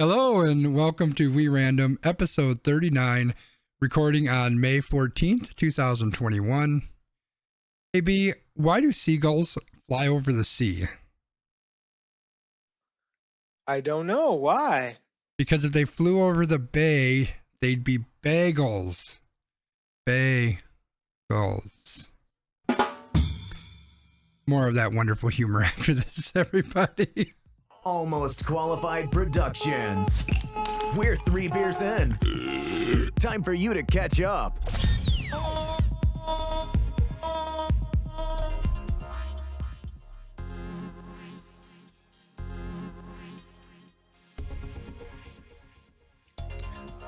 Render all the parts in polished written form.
Hello and welcome to We Random, episode 39, recording on May 14th, 2021. AB, why do seagulls fly over the sea? I don't know. Why? Because if they flew over the bay, they'd be bagels. Bagels. More of that wonderful humor after this, everybody. Almost Qualified Productions. We're 3 beers in. Time for you to catch up.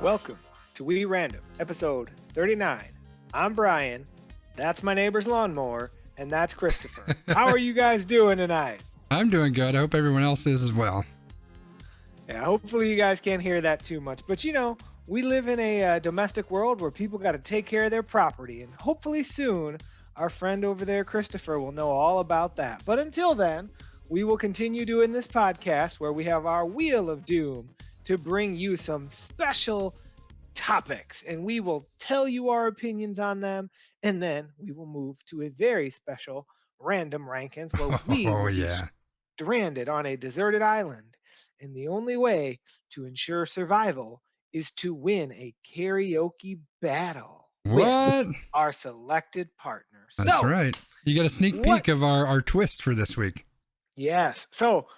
Welcome to We Random, episode 39. I'm Brian. That's my neighbor's lawnmower, and that's Christopher. How are you guys doing tonight? I'm doing good. I hope everyone else is as well. Yeah, hopefully you guys can't hear that too much. But you know, we live in a domestic world where people got to take care of their property. And hopefully soon, our friend over there, Christopher, will know all about that. But until then, we will continue doing this podcast where we have our Wheel of Doom to bring you some special topics. And we will tell you our opinions on them. And then we will move to a very special random rankings where we will be stranded on a deserted island, and the only way to ensure survival is to win a karaoke battle with our selected partner. That's right. You got a sneak peek of our twist for this week. Yes. So,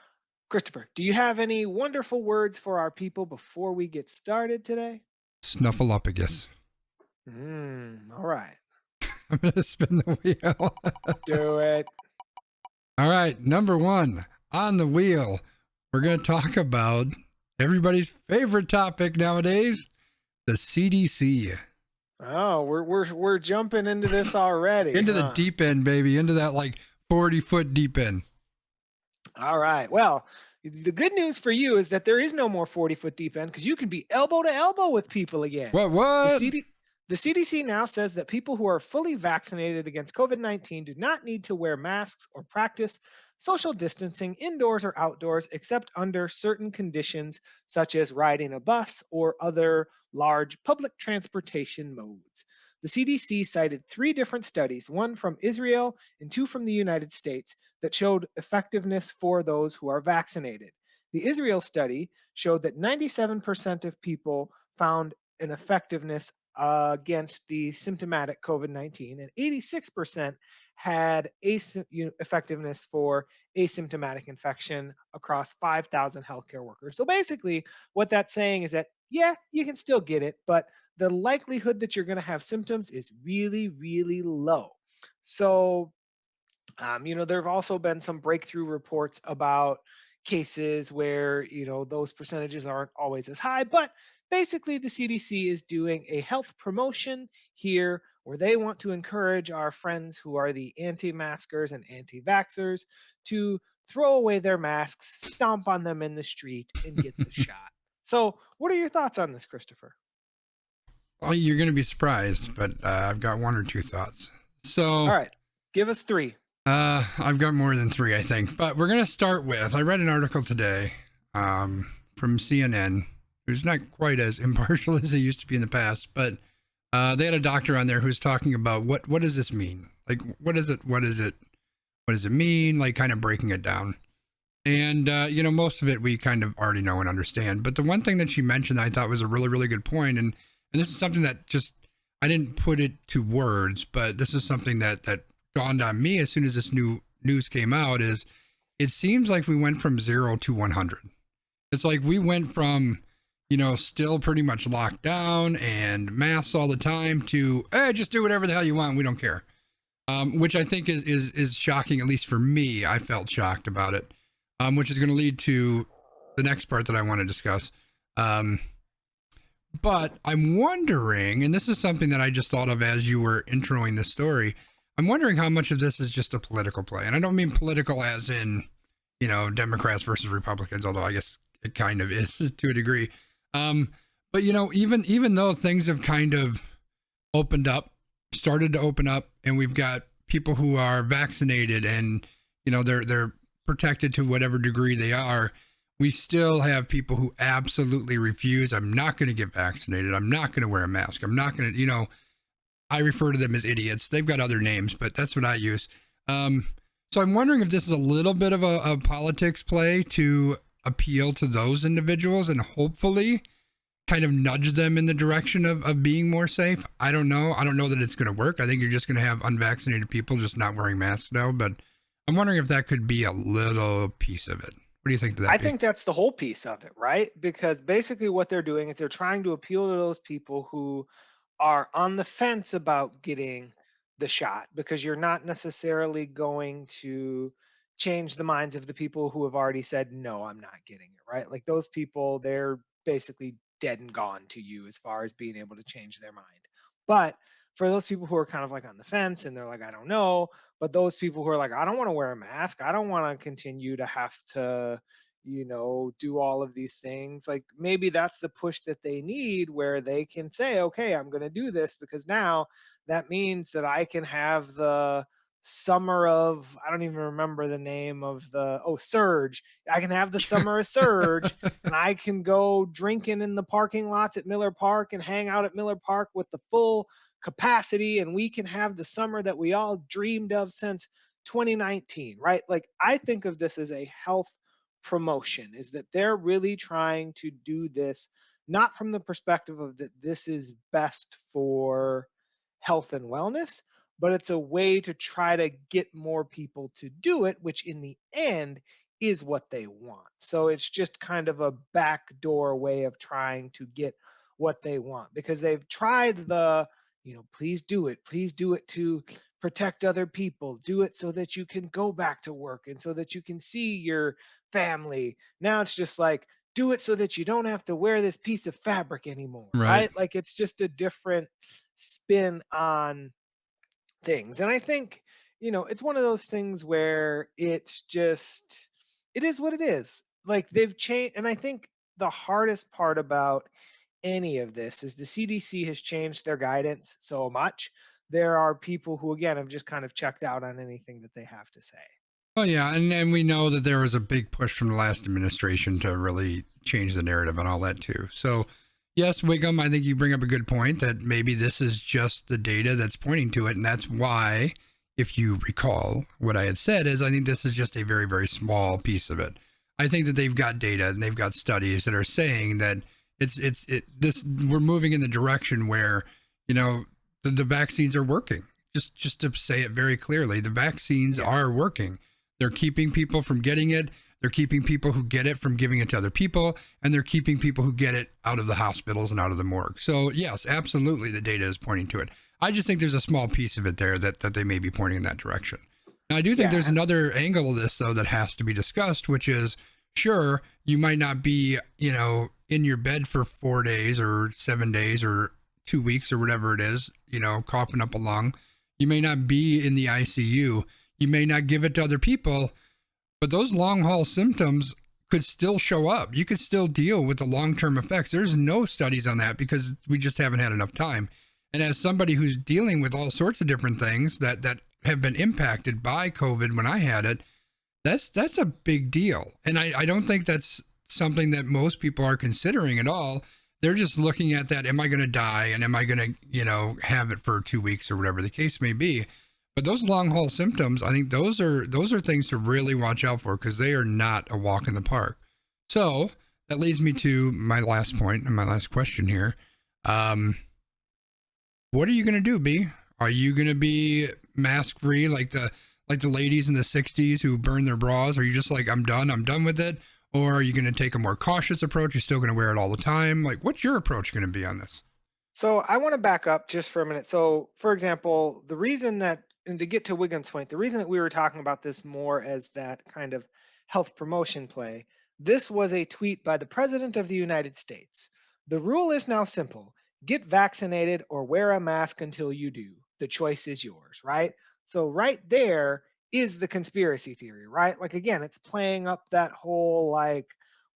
Christopher, do you have any wonderful words for our people before we get started today? Snuffleupagus. All right. I'm going to spin the wheel. Do it. All right, number one on the wheel, we're going to talk about everybody's favorite topic nowadays, the CDC. Oh, we're jumping into this already. Into the deep end, baby. Into that like 40-foot deep end. All right. Well, the good news for you is that there is no more 40-foot deep end because you can be elbow to elbow with people again. What? The CDC now says that people who are fully vaccinated against COVID-19 do not need to wear masks or practice social distancing indoors or outdoors, except under certain conditions, such as riding a bus or other large public transportation modes. The CDC cited 3 different studies, one from Israel and 2 from the United States, that showed effectiveness for those who are vaccinated. The Israel study showed that 97% of people found an effectiveness against the symptomatic COVID-19, and 86% had effectiveness for asymptomatic infection across 5,000 healthcare workers. So basically, what that's saying is that, yeah, you can still get it, but the likelihood that you're going to have symptoms is really, really low. So, there have also been some breakthrough reports about cases where, those percentages aren't always as high, but basically the CDC is doing a health promotion here where they want to encourage our friends who are the anti-maskers and anti-vaxxers to throw away their masks, stomp on them in the street, and get the shot. So what are your thoughts on this, Christopher? Well, you're going to be surprised, but I've got 1 or 2 thoughts. So, all right, give us 3. I've got more than 3, I think, but we're going to start with, I read an article today from CNN, who's not quite as impartial as they used to be in the past, but they had a doctor on there who's talking about what does this mean? Like, what does it mean? Like, kind of breaking it down. And, most of it we kind of already know and understand. But the one thing that she mentioned that I thought was a really, really good point, and this is something that just, I didn't put it to words, but this is something that dawned on me as soon as this new news came out, is it seems like we went from 0 to 100. It's like we went from, still pretty much locked down and masks all the time to, hey, just do whatever the hell you want. We don't care. Which I think is shocking, at least for me. I felt shocked about it, which is going to lead to the next part that I want to discuss. But I'm wondering, and this is something that I just thought of as you were introing this story, I'm wondering how much of this is just a political play. And I don't mean political as in, Democrats versus Republicans, although I guess it kind of is to a degree. But even though things have kind of started to open up, and we've got people who are vaccinated and, they're protected to whatever degree they are, we still have people who absolutely refuse. I'm not going to get vaccinated. I'm not going to wear a mask. I'm not going to, I refer to them as idiots. They've got other names, but that's what I use. So I'm wondering if this is a little bit of a politics play to appeal to those individuals and hopefully kind of nudge them in the direction of being more safe. I don't know. I don't know that it's going to work. I think you're just going to have unvaccinated people just not wearing masks now, but I'm wondering if that could be a little piece of it. What do you think of that? I think that's the whole piece of it, right? Because basically what they're doing is they're trying to appeal to those people who are on the fence about getting the shot, because you're not necessarily going to change the minds of the people who have already said, no, I'm not getting it, right? Like those people, they're basically dead and gone to you as far as being able to change their mind. But for those people who are kind of like on the fence and they're like, I don't know, but those people who are like, I don't want to wear a mask, I don't want to continue to have to, do all of these things, like maybe that's the push that they need, where they can say, okay, I'm going to do this because now that means that I can have the summer of, I don't even remember the name of Surge. I can have the summer of Surge and I can go drinking in the parking lots at Miller Park and hang out at Miller Park with the full capacity, and we can have the summer that we all dreamed of since 2019, right? Like I think of this as a health promotion, is that they're really trying to do this not from the perspective of that this is best for health and wellness, but it's a way to try to get more people to do it, which in the end is what they want. So it's just kind of a backdoor way of trying to get what they want, because they've tried the, please do it to protect other people, do it so that you can go back to work and so that you can see your family. Now it's just like, do it so that you don't have to wear this piece of fabric anymore, Right. right? Like it's just a different spin on things. And I think, it's one of those things where it's just, it is what it is. Like they've changed. And I think the hardest part about any of this is the CDC has changed their guidance so much. There are people who, again, have just kind of checked out on anything that they have to say. Oh yeah, and we know that there was a big push from the last administration to really change the narrative and all that too. So yes, Wiggum, I think you bring up a good point that maybe this is just the data that's pointing to it, and that's why, if you recall, what I had said is I think this is just a very, very small piece of it. I think that they've got data and they've got studies that are saying that we're moving in the direction where, the vaccines are working. Just to say it very clearly, the vaccines are working. They're keeping people from getting it. They're keeping people who get it from giving it to other people, and they're keeping people who get it out of the hospitals and out of the morgue. So yes, absolutely, the data is pointing to it. I just think there's a small piece of it there that they may be pointing in that direction. Now, I do think there's another angle of this, though, that has to be discussed, which is, sure, you might not be, in your bed for 4 days or 7 days or 2 weeks or whatever it is, coughing up a lung. You may not be in the ICU. You may not give it to other people, but those long haul symptoms could still show up. You could still deal with the long-term effects. There's no studies on that because we just haven't had enough time. And as somebody who's dealing with all sorts of different things that have been impacted by COVID when I had it, that's a big deal. And I don't think that's something that most people are considering at all. They're just looking at that, am I going to die? And am I going to, have it for 2 weeks or whatever the case may be? But those long haul symptoms, I think those are things to really watch out for, because they are not a walk in the park. So that leads me to my last point and my last question here. What are you going to do, B? Are you going to be mask free like the ladies in the 60s who burn their bras? Are you just like, I'm done with it? Or are you going to take a more cautious approach? You're still going to wear it all the time? Like, what's your approach going to be on this? So I want to back up just for a minute. So, for example, the reason that, and to get to Wiggum's point, the reason that we were talking about this more as that kind of health promotion play, this was a tweet by the President of the United States. The rule is now simple: get vaccinated or wear a mask until you do. The choice is yours, right? So, right there is the conspiracy theory, right? Like, again, it's playing up that whole, like,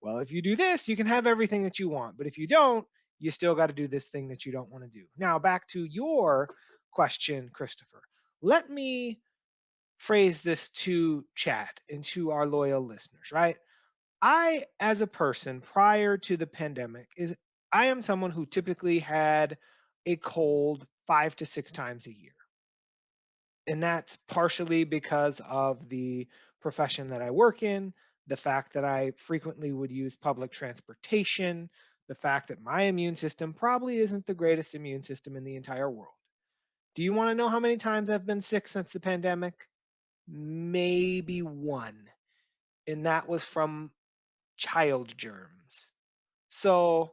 well, if you do this, you can have everything that you want. But if you don't, you still got to do this thing that you don't want to do. Now, back to your question, Christopher. Let me phrase this to chat and to our loyal listeners, right? I, as a person prior to the pandemic, I am someone who typically had a cold 5 to 6 times a year. And that's partially because of the profession that I work in, the fact that I frequently would use public transportation, the fact that my immune system probably isn't the greatest immune system in the entire world. Do you want to know how many times I've been sick since the pandemic? Maybe one. And that was from child germs. So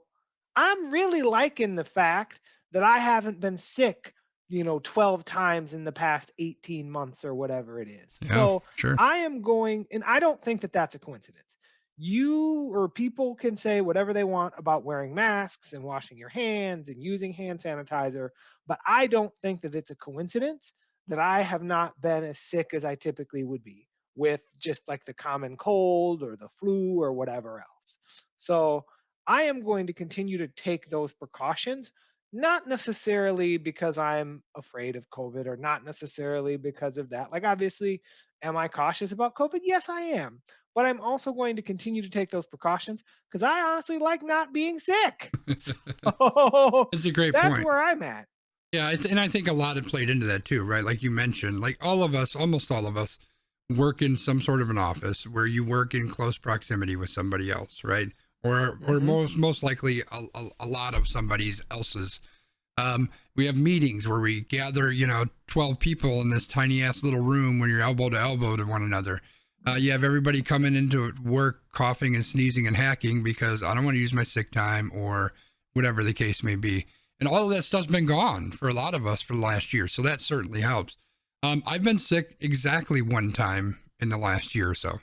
I'm really liking the fact that I haven't been sick, 12 times in the past 18 months or whatever it is. Yeah, So sure. I am going, and I don't think that that's a coincidence. You or people can say whatever they want about wearing masks and washing your hands and using hand sanitizer, but I don't think that it's a coincidence that I have not been as sick as I typically would be with just like the common cold or the flu or whatever else. So I am going to continue to take those precautions, not necessarily because I'm afraid of COVID or not necessarily because of that. Like, obviously, am I cautious about COVID? Yes, I am. But I'm also going to continue to take those precautions because I honestly like not being sick. So That's a great that's point. where I'm at. Yeah, and I think a lot had played into that too, right? Like you mentioned, like all of us, almost all of us, work in some sort of an office where you work in close proximity with somebody else, right? Or most likely a lot of somebody else's. We have meetings where we gather, 12 people in this tiny ass little room when you're elbow to elbow to one another. You have everybody coming into work coughing and sneezing and hacking because I don't want to use my sick time or whatever the case may be. And all of that stuff's been gone for a lot of us for the last year. So that certainly helps. I've been sick exactly one time in the last year or so. Of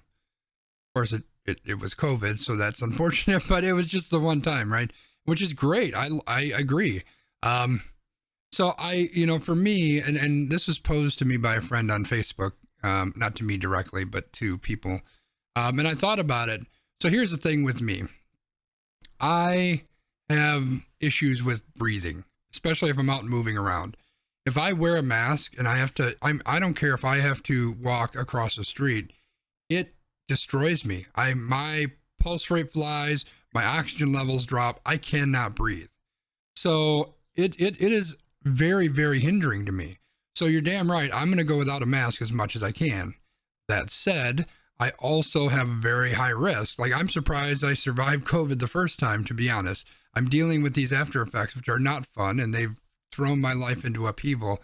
course, it was COVID, so that's unfortunate, but it was just the one time, right? Which is great. I agree. So for me, and this was posed to me by a friend on Facebook, not to me directly, but to people. And I thought about it. So here's the thing with me. I have issues with breathing, especially if I'm out moving around. If I wear a mask and I don't care if I have to walk across the street, it destroys me. My pulse rate flies, my oxygen levels drop. I cannot breathe. So it is very, very hindering to me. So you're damn right. I'm going to go without a mask as much as I can. That said, I also have a very high risk. Like, I'm surprised I survived COVID the first time, to be honest. I'm dealing with these after effects, which are not fun, and they've thrown my life into upheaval.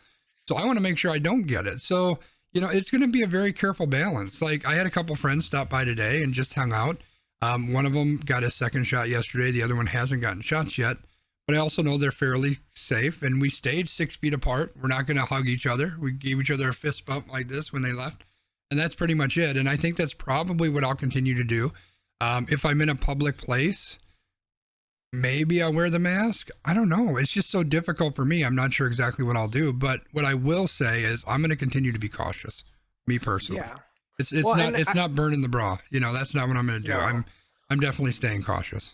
So I want to make sure I don't get it. So, it's going to be a very careful balance. Like, I had a couple friends stop by today and just hung out. One of them got his second shot yesterday. The other one hasn't gotten shots yet. But I also know they're fairly safe, and we stayed 6 feet apart. We're not going to hug each other. We gave each other a fist bump like this when they left. And that's pretty much it. And I think that's probably what I'll continue to do. If I'm in a public place, maybe I'll wear the mask. I don't know. It's just so difficult for me. I'm not sure exactly what I'll do. But what I will say is I'm going to continue to be cautious, me personally. Yeah. It's not burning the bra. That's not what I'm going to do. No. I'm definitely staying cautious.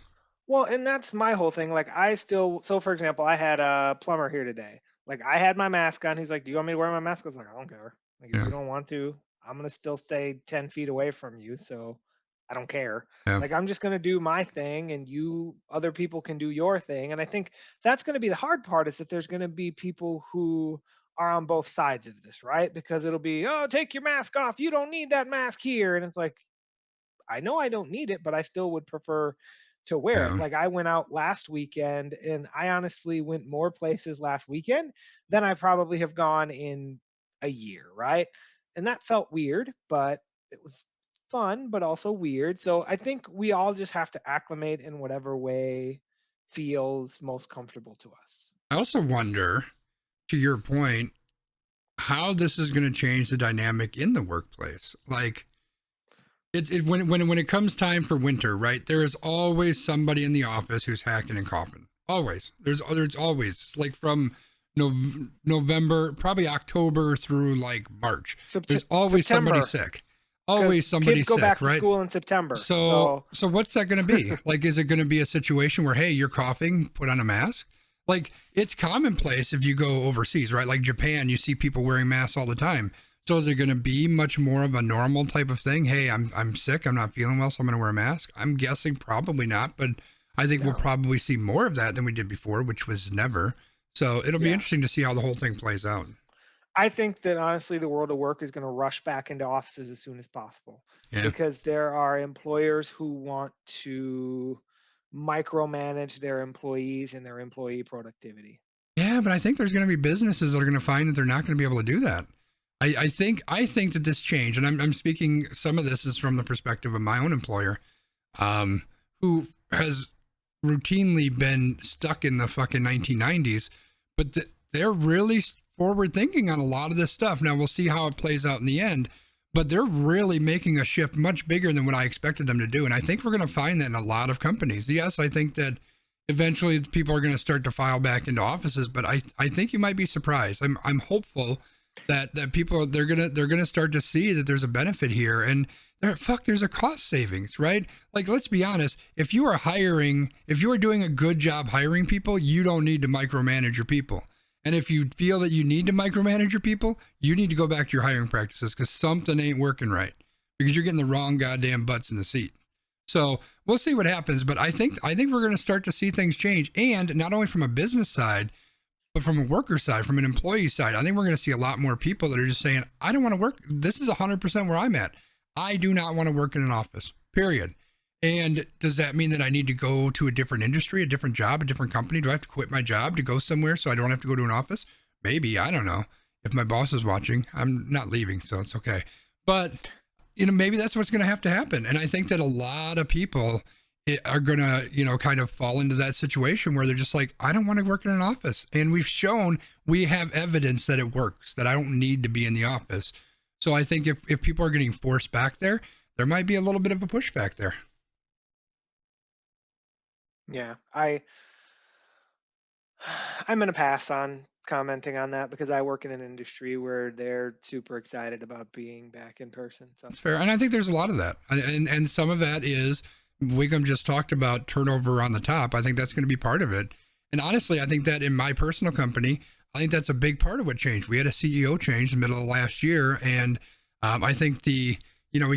Well, and that's my whole thing. Like, so for example, I had a plumber here today. Like, I had my mask on. He's like, "Do you want me to wear my mask?" I was like, "I don't care. Like, if you don't want to, I'm going to still stay 10 feet away from you. So I don't care. Yeah. Like, I'm just going to do my thing and other people can do your thing." And I think that's going to be the hard part, is that there's going to be people who are on both sides of this, right? Because it'll be, "Oh, take your mask off. You don't need that mask here." And it's like, I know I don't need it, but I still would prefer to wear it. Yeah. Like, I went out last weekend and I honestly went more places last weekend than I probably have gone in a year, right? And that felt weird, but it was fun, but also weird. So I think we all just have to acclimate in whatever way feels most comfortable to us. I also wonder, to your point, how this is going to change the dynamic in the workplace. Like, when it comes time for winter, right? There is always somebody in the office who's hacking and coughing. Always. There's always, like, from November, probably October through like March. There's always somebody sick. Always somebody kids go sick, back right? to school in September. So what's that going to be? Like, is it going to be a situation where, hey, you're coughing, put on a mask? Like, it's commonplace if you go overseas, right? Like Japan, you see people wearing masks all the time. So is it going to be much more of a normal type of thing? Hey, I'm sick, I'm not feeling well, so I'm going to wear a mask. I'm guessing probably not, but I think we'll probably see more of that than we did before, which was never. So it'll be interesting to see how the whole thing plays out. I think that honestly, the world of work is going to rush back into offices as soon as possible because there are employers who want to micromanage their employees and their employee productivity. Yeah, but I think there's going to be businesses that are going to find that they're not going to be able to do that. I think that this change, and I'm speaking, some of this is from the perspective of my own employer, who has routinely been stuck in the fucking 1990s, but they're really forward thinking on a lot of this stuff. Now we'll see how it plays out in the end, but they're really making a shift much bigger than what I expected them to do. And I think we're going to find that in a lot of companies. Yes, I think that eventually people are going to start to file back into offices, but I think you might be surprised. I'm hopeful that people they're gonna start to see that there's a benefit here, and there's a cost savings, right? Like, let's be honest, if you are doing a good job hiring people, you don't need to micromanage your people. And if you feel that you need to micromanage your people, you need to go back to your hiring practices, because something ain't working right, because you're getting the wrong goddamn butts in the seat. So we'll see what happens, but I think we're going to start to see things change, and not only from a business side, but from a worker side, from an employee side. I think we're going to see a lot more people that are just saying, I don't want to work. This is 100% where I'm at. I do not want to work in an office, period. And does that mean that I need to go to a different industry, a different job, a different company? Do I have to quit my job to go somewhere so I don't have to go to an office? Maybe, I don't know. If my boss is watching, I'm not leaving, so it's okay. But, maybe that's what's going to have to happen. And I think that a lot of people are going to, kind of fall into that situation where they're just like, I don't want to work in an office. And we have evidence that it works, that I don't need to be in the office. So I think if people are getting forced back there might be a little bit of a pushback there. Yeah, I'm going to pass on commenting on that because I work in an industry where they're super excited about being back in person. So that's fair. And I think there's a lot of that. And some of that is, Wiggum just talked about turnover on the top. I think that's going to be part of it. And honestly, I think that in my personal company, I think that's a big part of what changed. We had a CEO change in the middle of last year. And I think we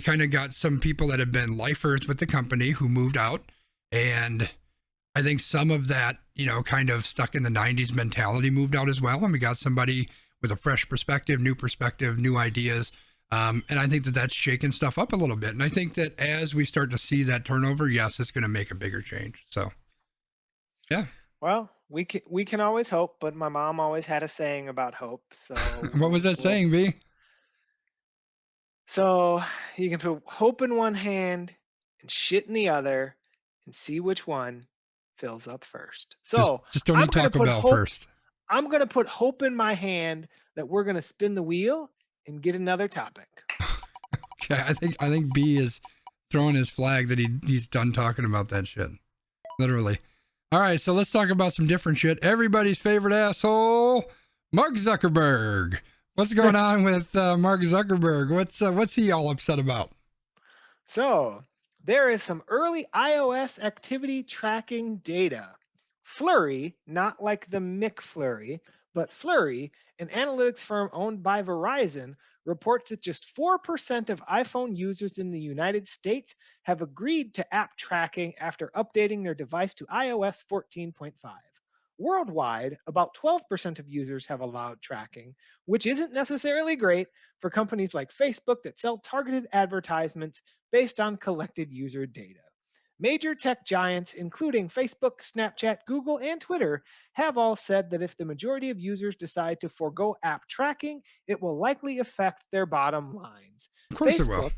kind of got some people that have been lifers with the company who moved out. And I think some of that, kind of stuck in the 90s mentality moved out as well. And we got somebody with a fresh perspective, new ideas. And I think that that's shaking stuff up a little bit. And I think that as we start to see that turnover, yes, it's going to make a bigger change. So, yeah. Well, we can always hope, but my mom always had a saying about hope. So what was that saying, B? So you can put hope in one hand and shit in the other and see which one fills up first. So just don't eat Taco Bell first. I'm going to put hope in my hand that we're going to spin the wheel and get another topic. Okay, I think B is throwing his flag that he's done talking about that shit. Literally. All right, so let's talk about some different shit. Everybody's favorite asshole, Mark Zuckerberg. What's going on with Mark Zuckerberg? What's he all upset about? So there is some early iOS activity tracking data. Flurry, not like the McFlurry, but Flurry, an analytics firm owned by Verizon, reports that just 4% of iPhone users in the United States have agreed to app tracking after updating their device to iOS 14.5. Worldwide, about 12% of users have allowed tracking, which isn't necessarily great for companies like Facebook that sell targeted advertisements based on collected user data. Major tech giants, including Facebook, Snapchat, Google, and Twitter, have all said that if the majority of users decide to forgo app tracking, it will likely affect their bottom lines. Of course it will.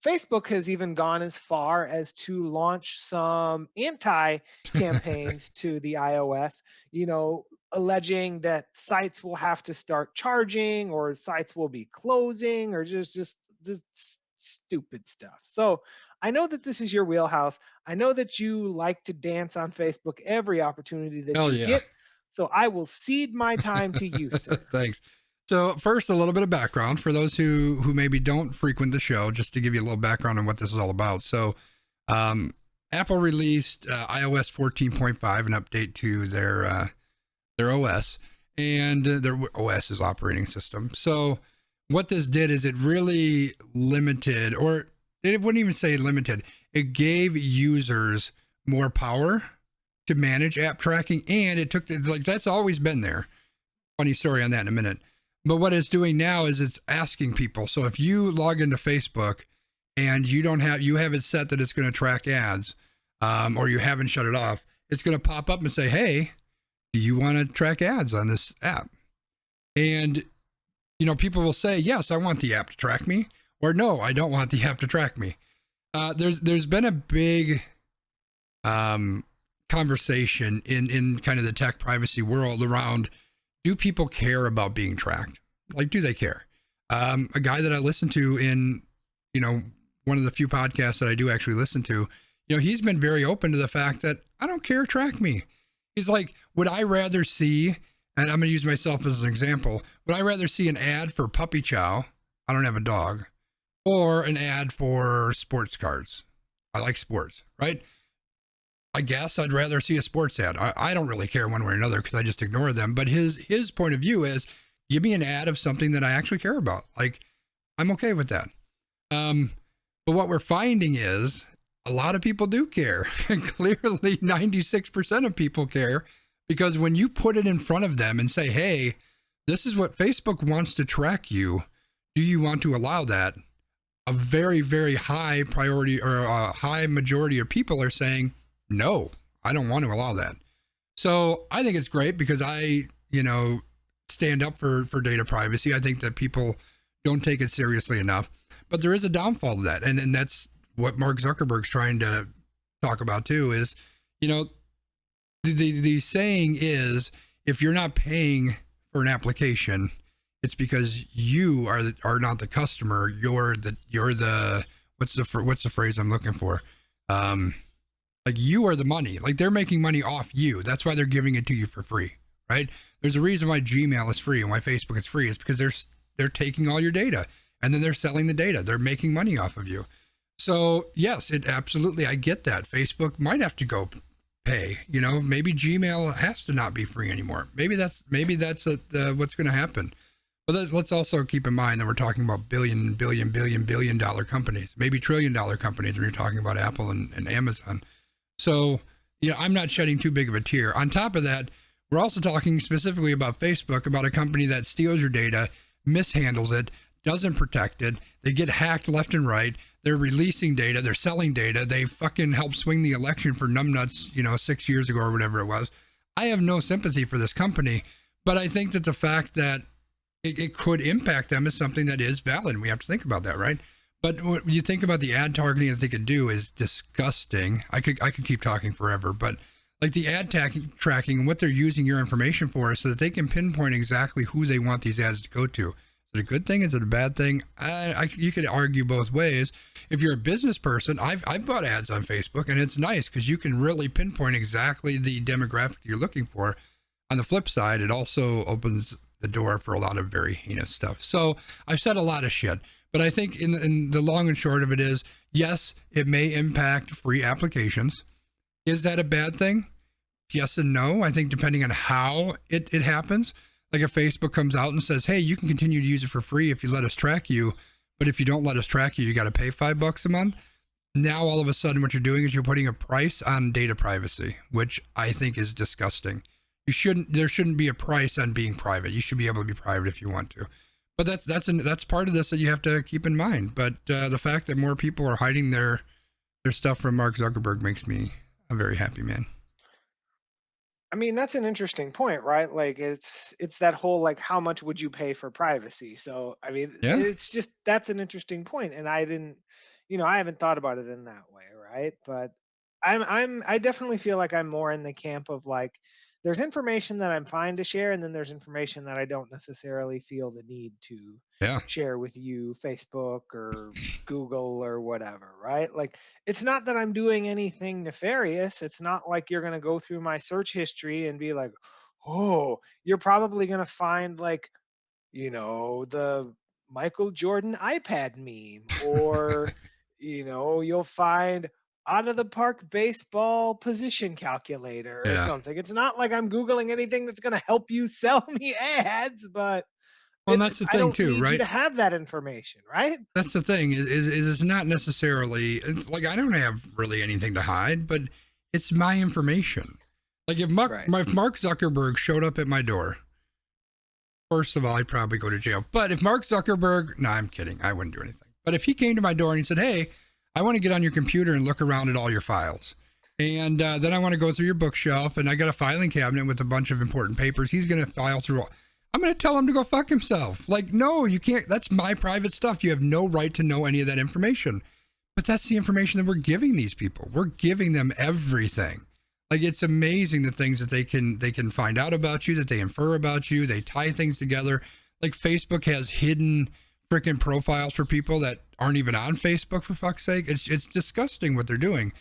Facebook has even gone as far as to launch some anti-campaigns to the iOS, alleging that sites will have to start charging or sites will be closing or just this stupid stuff. So I know that this is your wheelhouse. I know that you like to dance on Facebook every opportunity that you get. So I will cede my time to you, sir. Thanks. So first, a little bit of background for those who maybe don't frequent the show, just to give you a little background on what this is all about. So Apple released iOS 14.5, an update to their OS, and their OS is operating system. So what this did is it really limited, or it wouldn't even say limited, it gave users more power to manage app tracking, and it took like that's always been there. Funny story on that in a minute. But what it's doing now is it's asking people. So if you log into Facebook and you have it set that it's going to track ads, or you haven't shut it off, it's going to pop up and say, hey, do you want to track ads on this app? And, people will say, yes, I want the app to track me, or no, I don't want the app to track me. There's been a big conversation in kind of the tech privacy world around, do people care about being tracked? Like, do they care? A guy that I listen to in, one of the few podcasts that I do actually listen to, he's been very open to the fact that I don't care, track me. He's like, would I rather see, and I'm going to use myself as an example, would I rather see an ad for puppy chow? I don't have a dog. Or an ad for sports cards. I like sports, right? I guess I'd rather see a sports ad. I don't really care one way or another because I just ignore them. But his point of view is, give me an ad of something that I actually care about. Like, I'm okay with that. But what we're finding is a lot of people do care. Clearly, 96% of people care, because when you put it in front of them and say, hey, this is what Facebook wants to track you, do you want to allow that? A very, very high priority, or a high majority of people are saying, no, I don't want to allow that. So I think it's great because I, stand up for data privacy. I think that people don't take it seriously enough, but there is a downfall to that. And that's what Mark Zuckerberg's trying to talk about too, is, the saying is, if you're not paying for an application, it's because you are not the customer. You're the what's the phrase I'm looking for? Like, you are the money. Like, they're making money off you. That's why they're giving it to you for free, right? There's a reason why Gmail is free and why Facebook is free. It's because they're taking all your data and then they're selling the data. They're making money off of you. So yes, it absolutely, I get that. Facebook might have to go pay. Maybe Gmail has to not be free anymore. Maybe that's what's going to happen. But let's also keep in mind that we're talking about billion dollar companies, maybe $1 trillion companies when you're talking about Apple and Amazon. So, I'm not shedding too big of a tear. On top of that, we're also talking specifically about Facebook, about a company that steals your data, mishandles it, doesn't protect it. They get hacked left and right. They're releasing data. They're selling data. They fucking helped swing the election for numbnuts, 6 years ago or whatever it was. I have no sympathy for this company, but I think that the fact that it could impact them is something that is valid. We have to think about that, right? But when you think about the ad targeting that they could do is disgusting. I could keep talking forever, but like the ad tracking and what they're using your information for is so that they can pinpoint exactly who they want these ads to go to. Is it a good thing? Is it a bad thing? You could argue both ways. If you're a business person, I've bought ads on Facebook, and it's nice because you can really pinpoint exactly the demographic you're looking for. On the flip side, it also opens the door for a lot of very heinous stuff. So I've said a lot of shit, but I think in the long and short of it is, yes, it may impact free applications. Is that a bad thing? Yes and no. I think depending on how it happens. Like if Facebook comes out and says, hey, you can continue to use it for free if you let us track you, but if you don't let us track you, you got to pay $5 a month. Now all of a sudden what you're doing is you're putting a price on data privacy, which I think is disgusting. There shouldn't be a price on being private. You should be able to be private if you want to. But that's part of this that you have to keep in mind. But the fact that more people are hiding their stuff from Mark Zuckerberg makes me a very happy man. I mean, that's an interesting point, right? Like it's that whole like how much would you pay for privacy? So, I mean, Yeah. it's just that's an interesting point, and I didn't, I haven't thought about it in that way, right? But I definitely feel like I'm more in the camp of like there's information that I'm fine to share, and then there's information that I don't necessarily feel the need to Yeah. share with you, Facebook or Google or whatever, right? Like it's not that I'm doing anything nefarious. It's not like you're going to go through my search history and be like, "Oh, you're probably going to find like, the Michael Jordan iPad meme or you'll find out of the park baseball position calculator or Yeah. something." It's not like I'm googling anything that's going to help you sell me ads, but Well, and that's the I thing don't too, need you right? to have that information, right? That's the thing is it's not necessarily, it's like I don't have really anything to hide, but it's my information. Like if Right. if Mark Zuckerberg showed up at my door, first of all, I'd probably go to jail. But if Mark Zuckerberg, no, I'm kidding, I wouldn't do anything. But if he came to my door and he said, "Hey, I want to get on your computer and look around at all your files, and then I want to go through your bookshelf, and I got a filing cabinet with a bunch of important papers," he's going to file through all. I'm going to tell him to go fuck himself. Like, no, you can't. That's my private stuff. You have no right to know any of that information. But that's the information that we're giving these people. We're giving them everything. Like, it's amazing the things that they can find out about you, that they infer about you. They tie things together. Like, Facebook has hidden freaking profiles for people that aren't even on Facebook, for fuck's sake. It's disgusting what they're doing.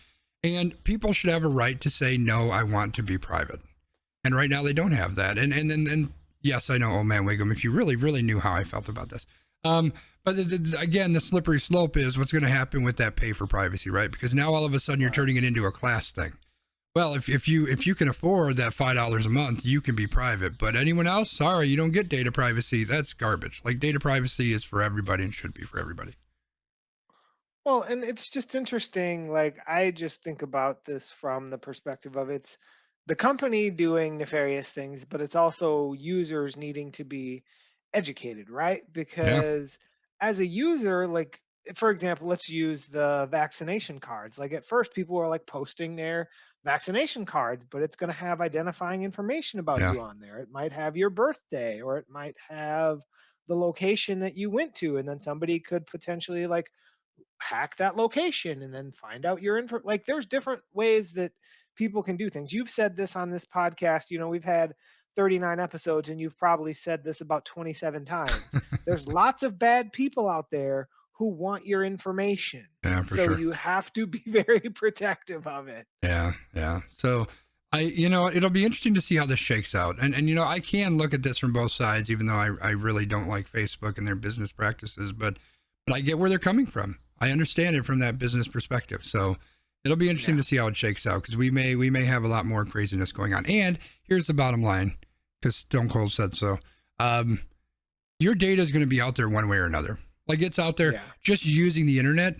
And people should have a right to say, no, I want to be private. And right now they don't have that. And yes, I know, oh man, Wiggum, if you really, really knew how I felt about this. But again, the slippery slope is what's going to happen with that pay for privacy, right? Because now all of a sudden you're turning it into a class thing. Well, if you can afford that $5 a month, you can be private. But anyone else, sorry, you don't get data privacy. That's garbage. Like, data privacy is for everybody and should be for everybody. Well, and it's just interesting. Like, I just think about this from the perspective of it's the company doing nefarious things, but it's also users needing to be educated, right? Yeah, Because as a user, like, for example, let's use the vaccination cards. Like, at first, people were like posting their vaccination cards, but it's going to have identifying information about yeah. you on there. It might have your birthday, or it might have the location that you went to, and then somebody could potentially like hack that location and then find out your info. Like, there's different ways that people can do things. You've said this on this podcast. We've had 39 episodes and you've probably said this about 27 times. There's lots of bad people out there who want your information. Yeah, for So sure. you have to be very protective of it. Yeah, yeah. So it'll be interesting to see how this shakes out. And I can look at this from both sides, even though I really don't like Facebook and their business practices, but I get where they're coming from. I understand it from that business perspective. So it'll be interesting to see how it shakes out, because we may have a lot more craziness going on. And here's the bottom line, because Stone Cold said so. Your data is going to be out there one way or another. Like, it's out there. Just using the internet,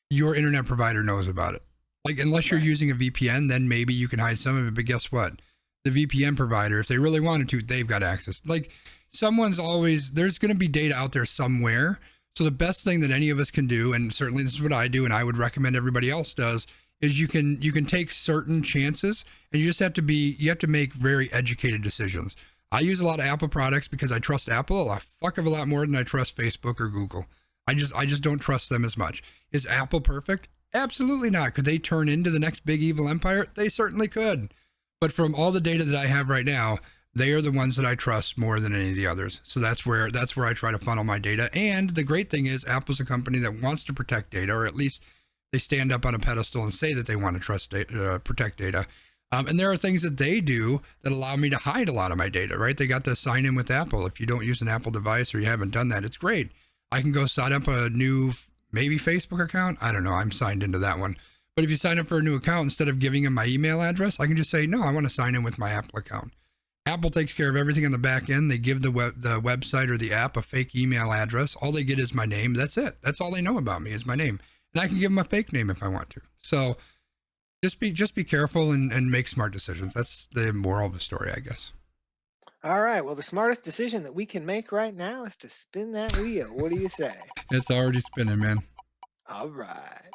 your internet provider knows about it. Like, unless you're using a VPN, then maybe you can hide some of it. But guess what? The VPN provider, if they really wanted to, they've got access. Like, there's going to be data out there somewhere. So the best thing that any of us can do, and certainly this is what I do, and I would recommend everybody else does, is you can take certain chances, and you have to make very educated decisions. I use a lot of Apple products because I trust Apple a fuck of a lot more than I trust Facebook or Google. I just don't trust them as much. Is Apple perfect? Absolutely not. Could they turn into the next big evil empire? They certainly could. But from all the data that I have right now, they are the ones that I trust more than any of the others. So that's where I try to funnel my data. And the great thing is Apple's a company that wants to protect data, or at least they stand up on a pedestal and say that they want to protect data. And there are things that they do that allow me to hide a lot of my data, right? They got the sign in with Apple. If you don't use an Apple device or you haven't done that, it's great. I can go sign up a new, maybe Facebook account. I don't know. I'm signed into that one. But if you sign up for a new account, instead of giving them my email address, I can just say, no, I want to sign in with my Apple account. Apple takes care of everything on the back end. They give the website or the app a fake email address. All they get is my name. That's it. That's all they know about me is my name. And I can give them a fake name if I want to. So just be careful and make smart decisions. That's the moral of the story, I guess. All right. Well, the smartest decision that we can make right now is to spin that wheel. What do you say? It's already spinning, man. All right.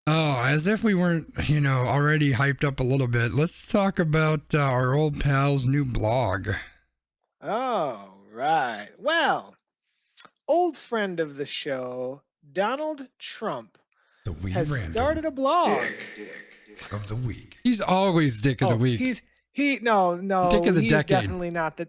Oh, as if we weren't, already hyped up a little bit. Let's talk about our old pal's new blog. All right. Well, old friend of the show, Donald Trump, has started a blog. Dick of the week. He's always Dick of the week. No, Dick of the he's decade.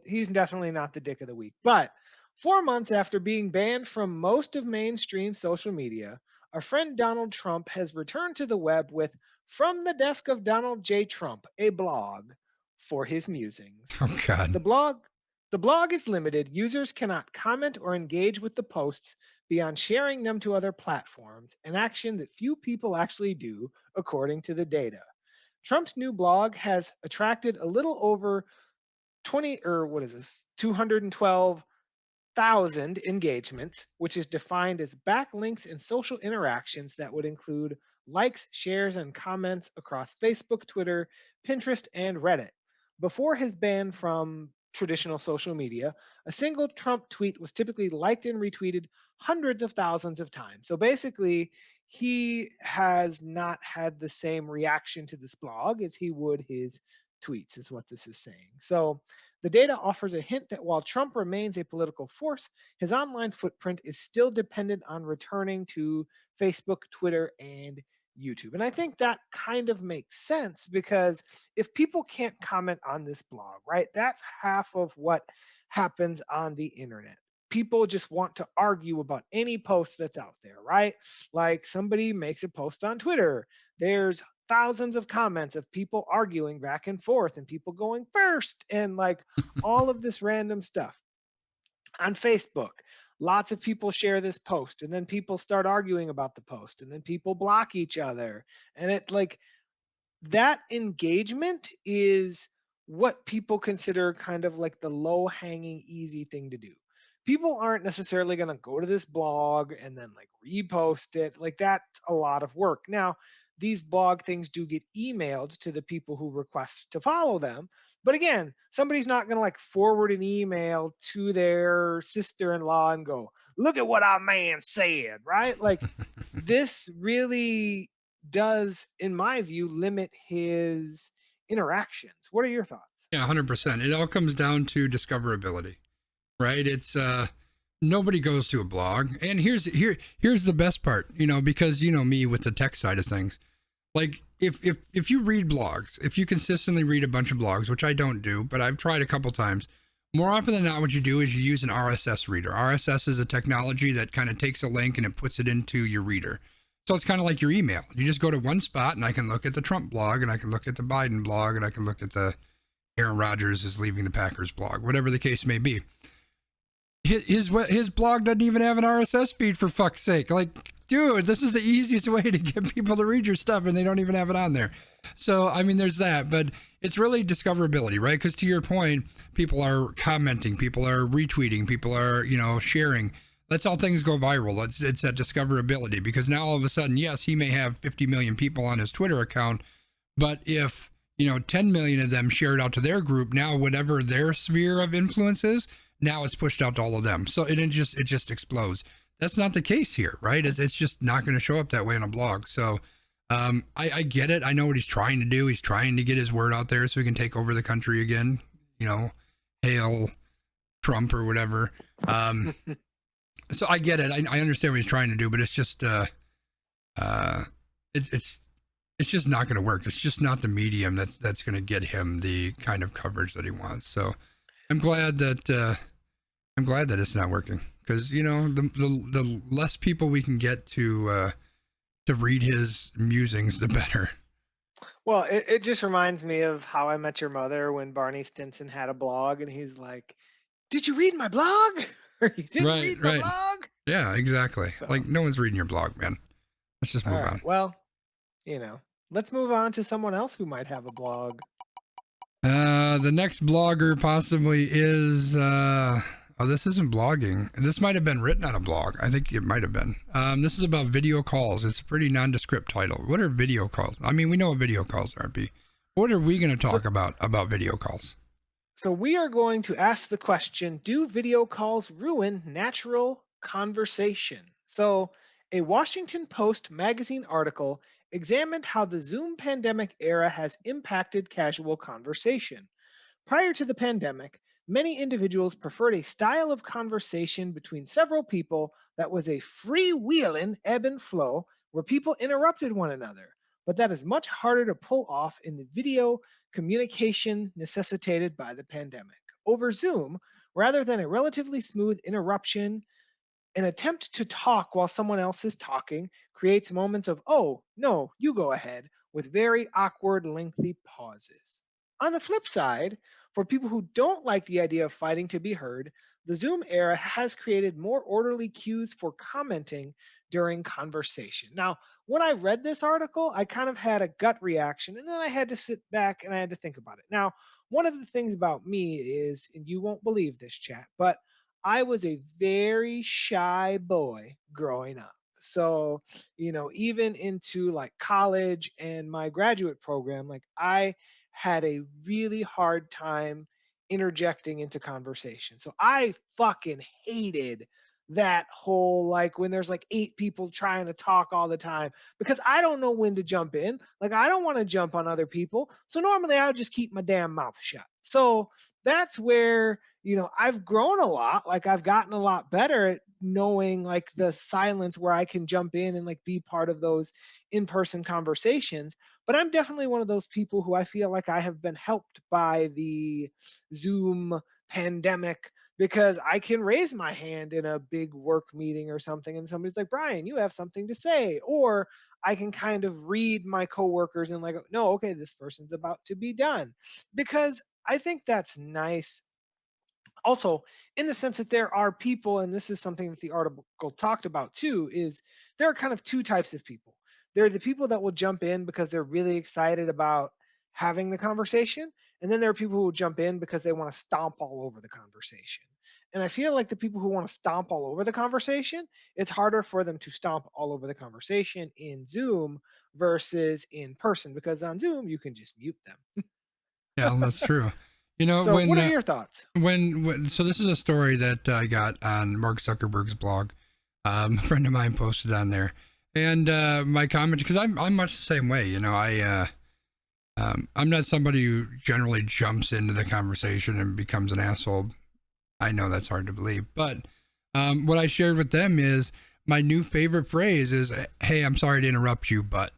he's definitely not the Dick of the week. But 4 months after being banned from most of mainstream social media, our friend Donald Trump has returned to the web with From the Desk of Donald J. Trump, a blog for his musings. Oh, God. The blog is limited. Users cannot comment or engage with the posts beyond sharing them to other platforms, an action that few people actually do, according to the data. Trump's new blog has attracted a little over 20 or what is this? 212,000 engagements, which is defined as backlinks and social interactions that would include likes, shares, and comments across Facebook, Twitter, Pinterest, and Reddit. Before his ban from traditional social media, a single Trump tweet was typically liked and retweeted hundreds of thousands of times. So basically, he has not had the same reaction to this blog as he would his tweets, is what this is saying. So the data offers a hint that while Trump remains a political force, his online footprint is still dependent on returning to Facebook, Twitter, and YouTube. And I think that kind of makes sense because if people can't comment on this blog, right, that's half of what happens on the internet. People just want to argue about any post that's out there, right? Like somebody makes a post on Twitter. There's thousands of comments of people arguing back and forth and people going first and like all of this random stuff on Facebook. Lots of people share this post and then people start arguing about the post and then people block each other. And it like that engagement is what people consider kind of like the low hanging easy thing to do. People aren't necessarily going to go to this blog and then like repost it. Like that's a lot of work. Now, these blog things do get emailed to the people who request to follow them. But again, somebody's not going to like forward an email to their sister-in-law and go, "Look at what our man said," right? Like this really does, in my view, limit his interactions. What are your thoughts? Yeah, 100%. It all comes down to discoverability, right? It's nobody goes to a blog. And here's the best part, because you know me with the tech side of things. Like if you read blogs, if you consistently read a bunch of blogs, which I don't do, but I've tried a couple times, more often than not what you do is you use an RSS reader. RSS is a technology that kind of takes a link and it puts it into your reader. So it's kind of like your email. You just go to one spot and I can look at the Trump blog and I can look at the Biden blog and I can look at the Aaron Rodgers is leaving the Packers blog, whatever the case may be. His blog doesn't even have an RSS feed, for fuck's sake. Like, dude, this is the easiest way to get people to read your stuff and they don't even have it on there. So, I mean, there's that, but it's really discoverability, right? Because to your point, people are commenting, people are retweeting, people are, sharing. That's how things go viral. It's that discoverability, because now all of a sudden, yes, he may have 50 million people on his Twitter account, but if 10 million of them shared out to their group, now whatever their sphere of influence is, now it's pushed out to all of them. So it just explodes. That's not the case here, right? It's just not going to show up that way on a blog. So I get it. I know what he's trying to do. He's trying to get his word out there so he can take over the country again. Hail Trump or whatever. So I get it. I understand what he's trying to do, but it's just it's just not going to work. It's just not the medium that's going to get him the kind of coverage that he wants. So I'm glad that it's not working, because the less people we can get to read his musings, the better. Well, it just reminds me of How I Met Your Mother when Barney Stinson had a blog and he's like, "Did you read my blog?" Or "You didn't read my blog?" Yeah, exactly. So, like no one's reading your blog, man. Let's just move on. Well, let's move on to someone else who might have a blog. The next blogger possibly is this isn't blogging. This might have been written on a blog. I think it might have been. This is about video calls. It's a pretty nondescript title. What are video calls? I mean, we know what video calls are, B. What are we going to talk about video calls? So we are going to ask the question, do video calls ruin natural conversation? So a Washington Post magazine article examined how the Zoom pandemic era has impacted casual conversation. Prior to the pandemic, many individuals preferred a style of conversation between several people that was a freewheeling ebb and flow where people interrupted one another. But that is much harder to pull off in the video communication necessitated by the pandemic. Over Zoom, rather than a relatively smooth interruption, an attempt to talk while someone else is talking creates moments of, "Oh, no, you go ahead," with very awkward, lengthy pauses. On the flip side, for people who don't like the idea of fighting to be heard, the Zoom era has created more orderly cues for commenting during conversation. Now, when I read this article, I kind of had a gut reaction and then I had to sit back and I had to think about it. Now, one of the things about me is, and you won't believe this, chat, but I was a very shy boy growing up. So, even into like college and my graduate program, like I had a really hard time interjecting into conversation. So I fucking hated that whole, like, when there's like eight people trying to talk all the time, because I don't know when to jump in. Like, I don't want to jump on other people. So normally I'll just keep my damn mouth shut. So that's where, I've grown a lot. Like, I've gotten a lot better at knowing like the silence where I can jump in and like be part of those in-person conversations. But I'm definitely one of those people who I feel like I have been helped by the Zoom pandemic, because I can raise my hand in a big work meeting or something and somebody's like, Brian, you have something to say. Or I can kind of read my coworkers and like, no, okay, this person's about to be done. Because I think that's nice. Also, in the sense that there are people, and this is something that the article talked about too, is there are kind of two types of people. There are the people that will jump in because they're really excited about having the conversation, and then there are people who will jump in because they want to stomp all over the conversation. And I feel like the people who want to stomp all over the conversation, it's harder for them to stomp all over the conversation in Zoom versus in person, because on Zoom you can just mute them. Yeah, that's true. So, what are your thoughts? So this is a story that I got on Mark Zuckerberg's blog. A friend of mine posted on there, and my comment, because I'm much the same way. I'm not somebody who generally jumps into the conversation and becomes an asshole. I know that's hard to believe, but what I shared with them is my new favorite phrase is, "Hey, I'm sorry to interrupt you, but."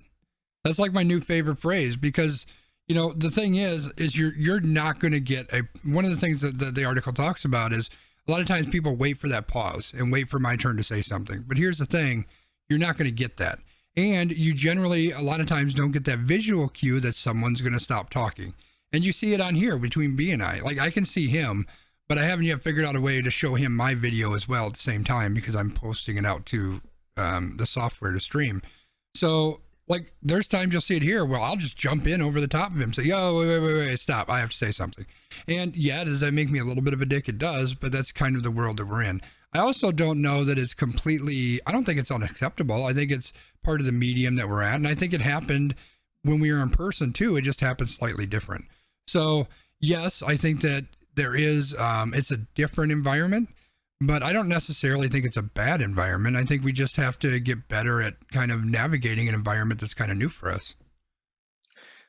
That's like my new favorite phrase, because the thing is you're not going to get one of the things that the article talks about is a lot of times people wait for that pause and wait for my turn to say something. But here's the thing, you're not going to get that. And you generally, a lot of times, don't get that visual cue that someone's going to stop talking. And you see it on here between B and I. Like, I can see him, but I haven't yet figured out a way to show him my video as well at the same time, because I'm posting it out to the software to stream. So, like, there's times you'll see it here. Well, I'll just jump in over the top of him and say, yo, wait, stop. I have to say something. And yeah, does that make me a little bit of a dick? It does, but that's kind of the world that we're in. I also don't know that it's I don't think it's unacceptable. I think it's part of the medium that we're at. And I think it happened when we were in person too. It just happened slightly different. So yes, I think that there is, it's a different environment. But I don't necessarily think it's a bad environment. I think we just have to get better at kind of navigating an environment that's kind of new for us.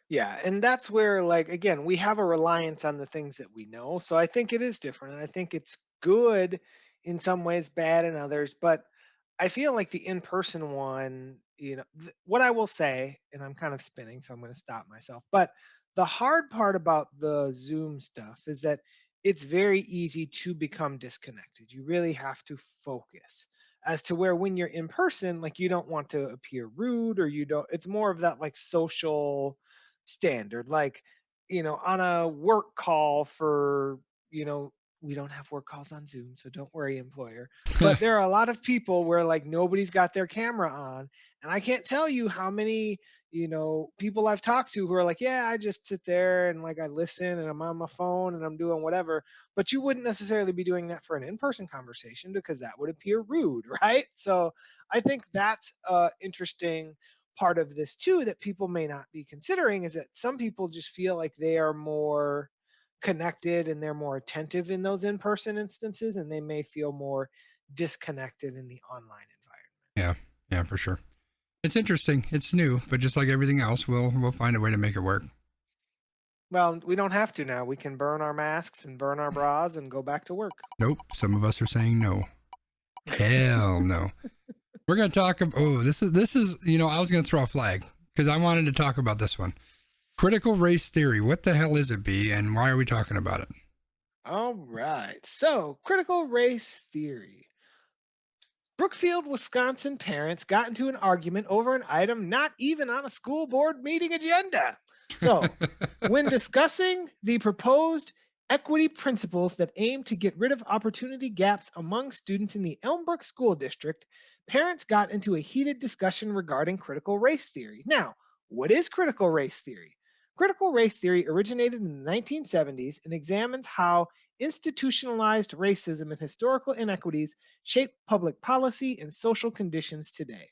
Yeah, and that's where, like, again, we have a reliance on the things that we know. So I think it is different. And I think it's good in some ways, bad in others. But I feel like the in-person one, what I will say, and I'm kind of spinning, so I'm going to stop myself. But the hard part about the Zoom stuff is that it's very easy to become disconnected. You really have to focus, as to where when you're in person, like, you don't want to appear rude, or you don't, it's more of that like social standard. Like, on a work call for, we don't have work calls on Zoom, so don't worry, employer. But there are a lot of people where like nobody's got their camera on, and I can't tell you how many, people I've talked to who are like, yeah, I just sit there and like I listen and I'm on my phone and I'm doing whatever. But you wouldn't necessarily be doing that for an in-person conversation, because that would appear rude, right? So I think that's interesting part of this too, that people may not be considering, is that some people just feel like they are more connected and they're more attentive in those in-person instances, and they may feel more disconnected in the online environment. Yeah, for sure. It's interesting. It's new, but just like everything else, we'll find a way to make it work. Well, we don't have to now. We can burn our masks and burn our bras and go back to work. Nope. Some of us are saying no. Hell no. We're going to talk about, this is, I was going to throw a flag because I wanted to talk about this one. Critical race theory. What the hell is it, B, and why are we talking about it? All right. So, critical race theory. Brookfield, Wisconsin parents got into an argument over an item not even on a school board meeting agenda. So, when discussing the proposed equity principles that aim to get rid of opportunity gaps among students in the Elmbrook School District, parents got into a heated discussion regarding critical race theory. Now, what is critical race theory? Critical race theory originated in the 1970s and examines how institutionalized racism and historical inequities shape public policy and social conditions today.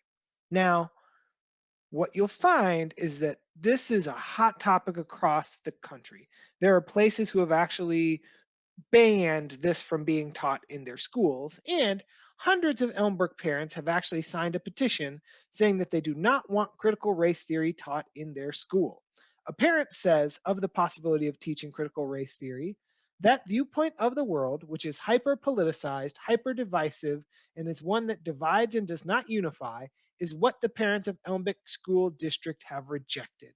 Now, what you'll find is that this is a hot topic across the country. There are places who have actually banned this from being taught in their schools. And hundreds of Elmbrook parents have actually signed a petition saying that they do not want critical race theory taught in their school. A parent says of the possibility of teaching critical race theory, that viewpoint of the world, which is hyper politicized, hyper divisive, and is one that divides and does not unify, is what the parents of Elmbrook School District have rejected.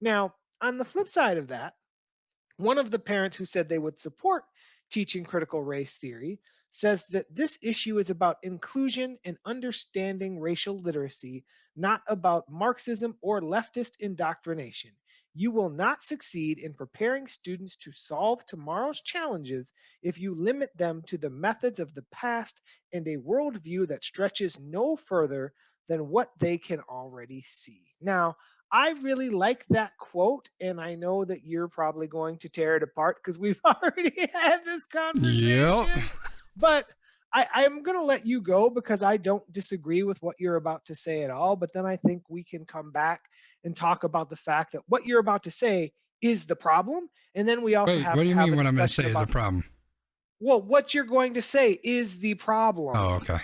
Now, on the flip side of that, one of the parents who said they would support teaching critical race theory says that this issue is about inclusion and understanding racial literacy, not about Marxism or leftist indoctrination. You will not succeed in preparing students to solve tomorrow's challenges if you limit them to the methods of the past and a worldview that stretches no further than what they can already see. Now, I really like that quote, and I know that you're probably going to tear it apart because we've already had this Yep. conversation. But I'm going to let you go because I don't disagree with what you're about to say at all. But then I think we can come back and talk about the fact that what you're about to say is the problem. And then we also Wait, have what do to you have mean a what I'm going to discussion say is a about, problem? well, what you're going to say is the problem. Oh, okay.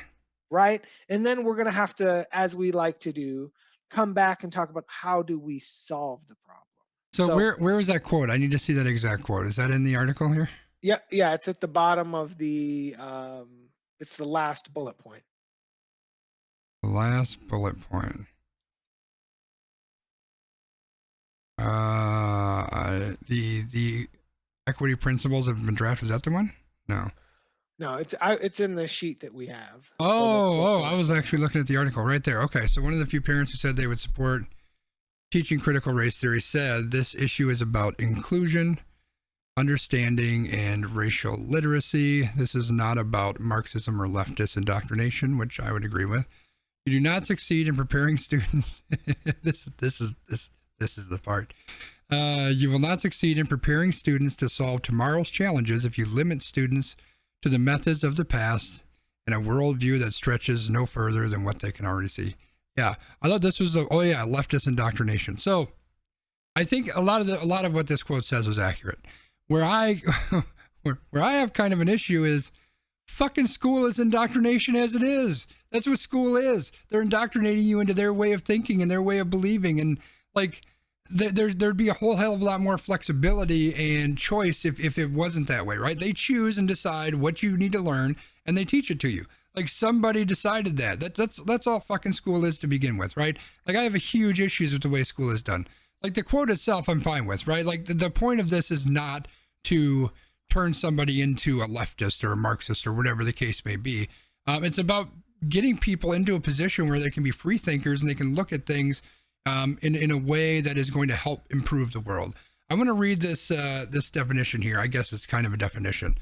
Right? And then we're going to have to, as we like to do, come back and talk about how do we solve the problem. So where is that quote? I need to see that exact quote. Is that in the article here? Yeah, it's at the bottom of the it's the last bullet point. The last bullet point. The equity principles have been drafted. Is that the one? No. No, it's in the sheet that we have. I was actually looking at the article right there. Okay, so one of the few parents who said they would support teaching critical race theory said this issue is about inclusion, understanding, and racial literacy. This is not about Marxism or leftist indoctrination, which I would agree with. You do not succeed in preparing students. This is the part. You will not succeed in preparing students to solve tomorrow's challenges if you limit students to the methods of the past and a worldview that stretches no further than what they can already see. Yeah, I thought this was leftist indoctrination. So I think a lot of what this quote says was accurate. Where I have kind of an issue is fucking school is indoctrination as it is. That's what school is. They're indoctrinating you into their way of thinking and their way of believing, and like there'd be a whole hell of a lot more flexibility and choice if it wasn't that way, right? They choose and decide what you need to learn and they teach it to you. Like somebody decided that. That's all fucking school is to begin with, right? Like I have a huge issues with the way school is done. Like the quote itself I'm fine with, right? Like the point of this is not to turn somebody into a leftist or a Marxist or whatever the case may be. It's about getting people into a position where they can be free thinkers and they can look at things in a way that is going to help improve the world. I want to read this definition here. I guess it's kind of a definition.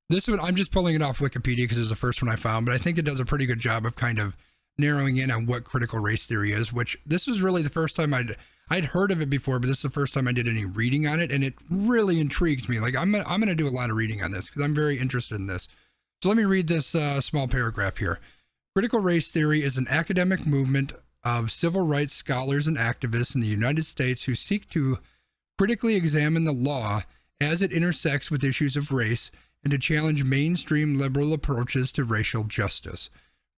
This one, I'm just pulling it off Wikipedia because it was the first one I found, but I think it does a pretty good job of kind of narrowing in on what critical race theory is, which this was really the first time I'd heard of it before, but this is the first time I did any reading on it, and it really intrigues me. Like I'm gonna do a lot of reading on this because I'm very interested in this. So let me read this small paragraph here. Critical race theory is an academic movement of civil rights scholars and activists in the United States who seek to critically examine the law as it intersects with issues of race and to challenge mainstream liberal approaches to racial justice.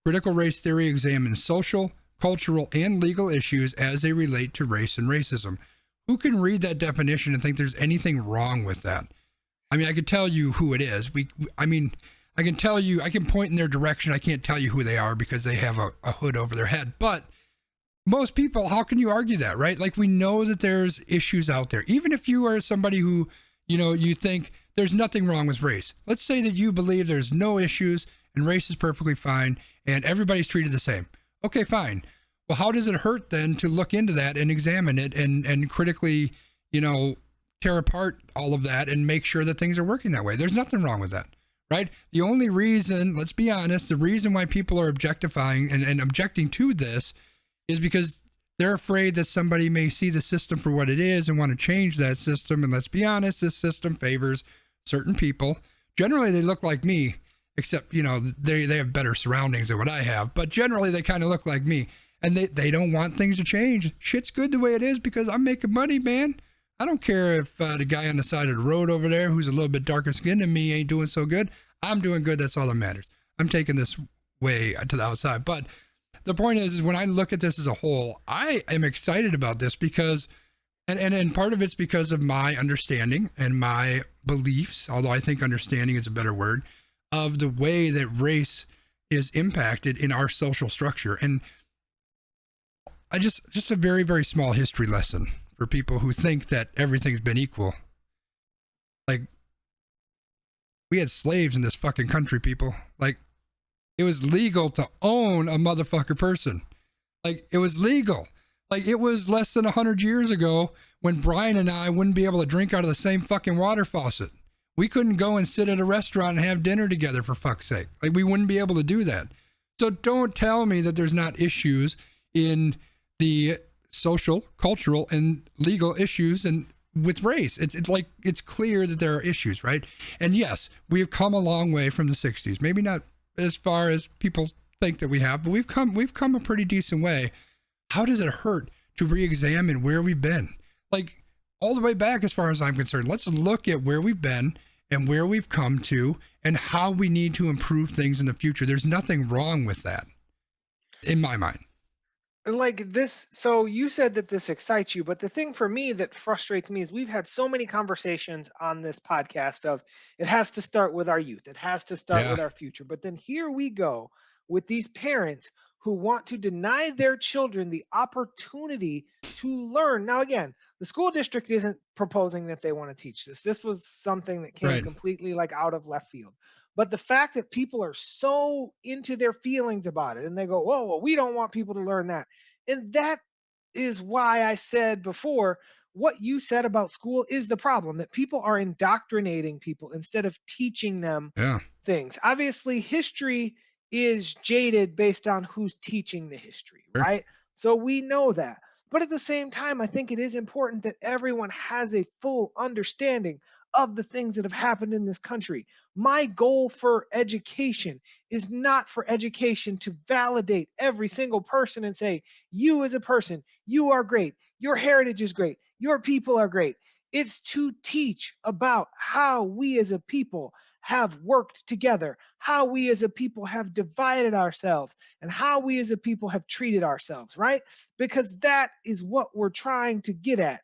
Critical race theory examines social, cultural, and legal issues as they relate to race and racism. Who can read that definition and think there's anything wrong with that? I mean, I could tell you who it is. I can tell you, I can point in their direction. I can't tell you who they are because they have a hood over their head. But most people, how can you argue that, right? Like we know that there's issues out there. Even if you are somebody who, you think there's nothing wrong with race. Let's say that you believe there's no issues and race is perfectly fine and everybody's treated the same. Okay, fine. Well, how does it hurt then to look into that and examine it and critically, tear apart all of that and make sure that things are working that way? There's nothing wrong with that, right? The only reason, let's be honest, the reason why people are objectifying and objecting to this is because They're afraid that somebody may see the system for what it is and want to change that system. And let's be honest, this system favors certain people. Generally, they look like me, except, you know, they have better surroundings than what I have. But generally, they kind of look like me. And they don't want things to change. Shit's good the way it is because I'm making money, man. I don't care if the guy on the side of the road over there who's a little bit darker skinned than me ain't doing so good. I'm doing good. That's all that matters. I'm taking this way to the outside. But the point is when I look at this as a whole, I am excited about this because, and part of it's because of my understanding and my beliefs, although I think understanding is a better word, of the way that race is impacted in our social structure. And I just a very, very small history lesson for people who think that everything's been equal. Like, we had slaves in this fucking country, people. Like, it was legal to own a motherfucker person. Like, it was legal. Like, it was less than 100 years ago when Brian and I wouldn't be able to drink out of the same fucking water faucet. We couldn't go and sit at a restaurant and have dinner together, for fuck's sake. Like, we wouldn't be able to do that. So don't tell me that there's not issues in the social, cultural, and legal issues and with race. It's like, it's clear that there are issues, right? And yes, we have come a long way from the 60s. Maybe not as far as people think that we have, but we've come a pretty decent way. How does it hurt to re-examine where we've been? Like, all the way back, as far as I'm concerned, let's look at where we've been and where we've come to and how we need to improve things in the future. There's nothing wrong with that, in my mind. Like this, so you said that this excites you, but the thing for me that frustrates me is we've had so many conversations on this podcast of it has to start with our youth, it has to start with our future. But then here we go with these parents who want to deny their children the opportunity to learn. Now, again, the school district isn't proposing that they want to teach this. This was something that came completely like out of left field. But the fact that people are so into their feelings about it and they go, whoa, well, we don't want people to learn that. And that is why I said before, what you said about school is the problem, that people are indoctrinating people instead of teaching them things. Obviously, history is jaded based on who's teaching the history, right? So we know that. But at the same time, I think it is important that everyone has a full understanding of the things that have happened in this country. My goal for education is not for education to validate every single person and say, you as a person, you are great. Your heritage is great. Your people are great. It's to teach about how we as a people have worked together, how we as a people have divided ourselves, and how we as a people have treated ourselves, right? Because that is what we're trying to get at.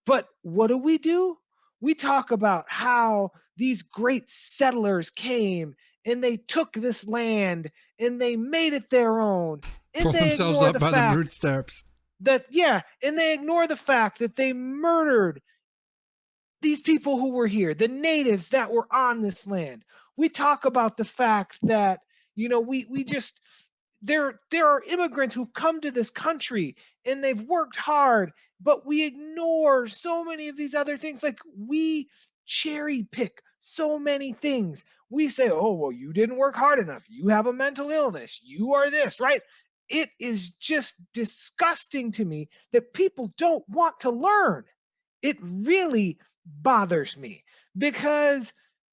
But what do? We talk about how these great settlers came and they took this land and they made it their own. And pull they themselves ignore up by the bootstraps. And they ignore the fact that they murdered these people who were here, the natives that were on this land. We talk about the fact that, you know, we just, there are immigrants who've come to this country and they've worked hard, but we ignore so many of these other things. Like, we cherry pick so many things. We say, oh, well, you didn't work hard enough. You have a mental illness. You are this, right? It is just disgusting to me that people don't want to learn. It really bothers me because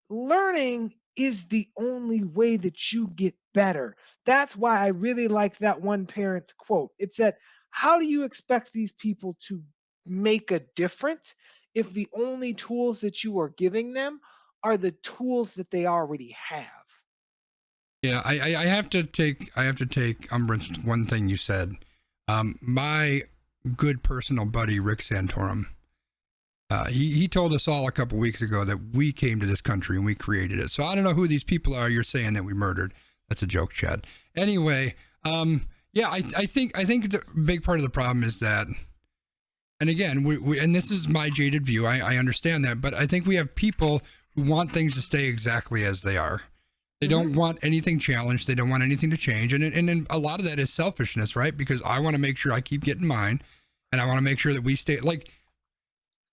learning is the only way that you get better. That's why I really liked that one parent's quote. It said, how do you expect these people to make a difference if the only tools that you are giving them are the tools that they already have? Yeah, I have to take umbrance with one thing you said. My good personal buddy Rick Santorum, he told us all a couple weeks ago that we came to this country and we created it. So I don't know who these people are you're saying that we murdered. That's a joke, Chad. Anyway, yeah, I think the big part of the problem is that, and again, we and this is my jaded view, I understand that, but I think we have people who want things to stay exactly as they are. They don't want anything challenged. They don't want anything to change. And then a lot of that is selfishness, right? Because I want to make sure I keep getting mine, and I want to make sure that we stay like.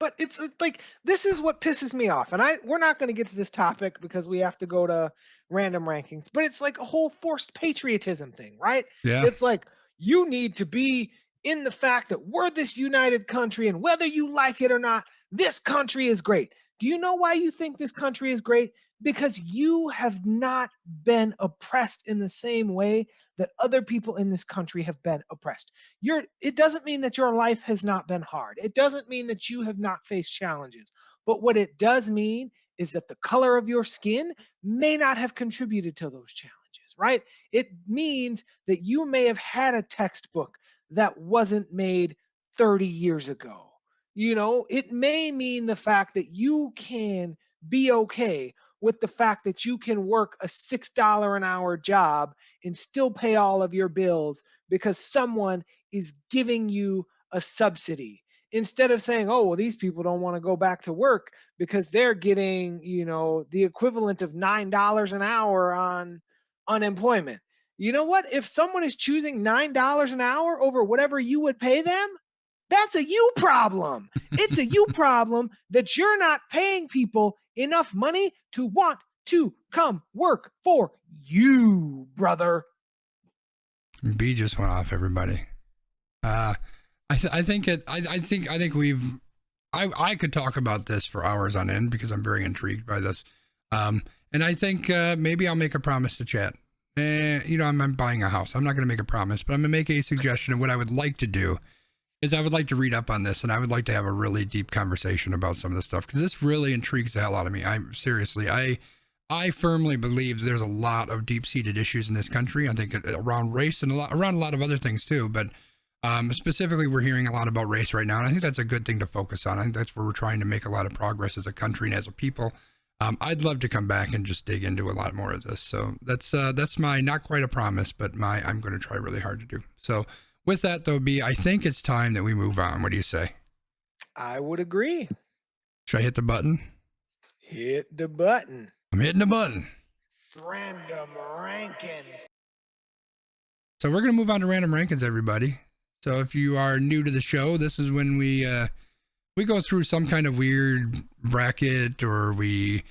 But it's like, this is what pisses me off. And we're not going to get to this topic because we have to go to random rankings, but it's like a whole forced patriotism thing, right? Yeah. It's like, you need to be in the fact that we're this united country, and whether you like it or not, this country is great. Do you know why you think this country is great? Because you have not been oppressed in the same way that other people in this country have been oppressed. It doesn't mean that your life has not been hard. It doesn't mean that you have not faced challenges. But what it does mean is that the color of your skin may not have contributed to those challenges, right? It means that you may have had a textbook that wasn't made 30 years ago. It may mean the fact that you can be okay with the fact that you can work a $6 an hour job and still pay all of your bills because someone is giving you a subsidy. Instead of saying, oh, well, these people don't want to go back to work because they're getting, the equivalent of $9 an hour on unemployment. You know what? If someone is choosing $9 an hour over whatever you would pay them, that's a you problem. It's a you problem that you're not paying people enough money to want to come work for you, brother. B just went off, everybody. I think I could talk about this for hours on end because I'm very intrigued by this. And I think maybe I'll make a promise to chat. I'm buying a house. I'm not going to make a promise, but I'm going to make a suggestion of what I would like to do is I would like to read up on this, and I would like to have a really deep conversation about some of this stuff because this really intrigues the hell out of me. I firmly believe there's a lot of deep-seated issues in this country. I think around race and around a lot of other things too, but specifically we're hearing a lot about race right now, and I think that's a good thing to focus on. I think that's where we're trying to make a lot of progress as a country and as a people. I'd love to come back and just dig into a lot more of this. So that's my, not quite a promise, but I'm going to try really hard to do. So with that though, B, I think it's time that we move on. What do you say? I would agree. Should I hit the button? Hit the button. I'm hitting the button. Random rankings. So we're going to move on to random rankings, everybody. So if you are new to the show, this is when we go through some kind of weird bracket, or we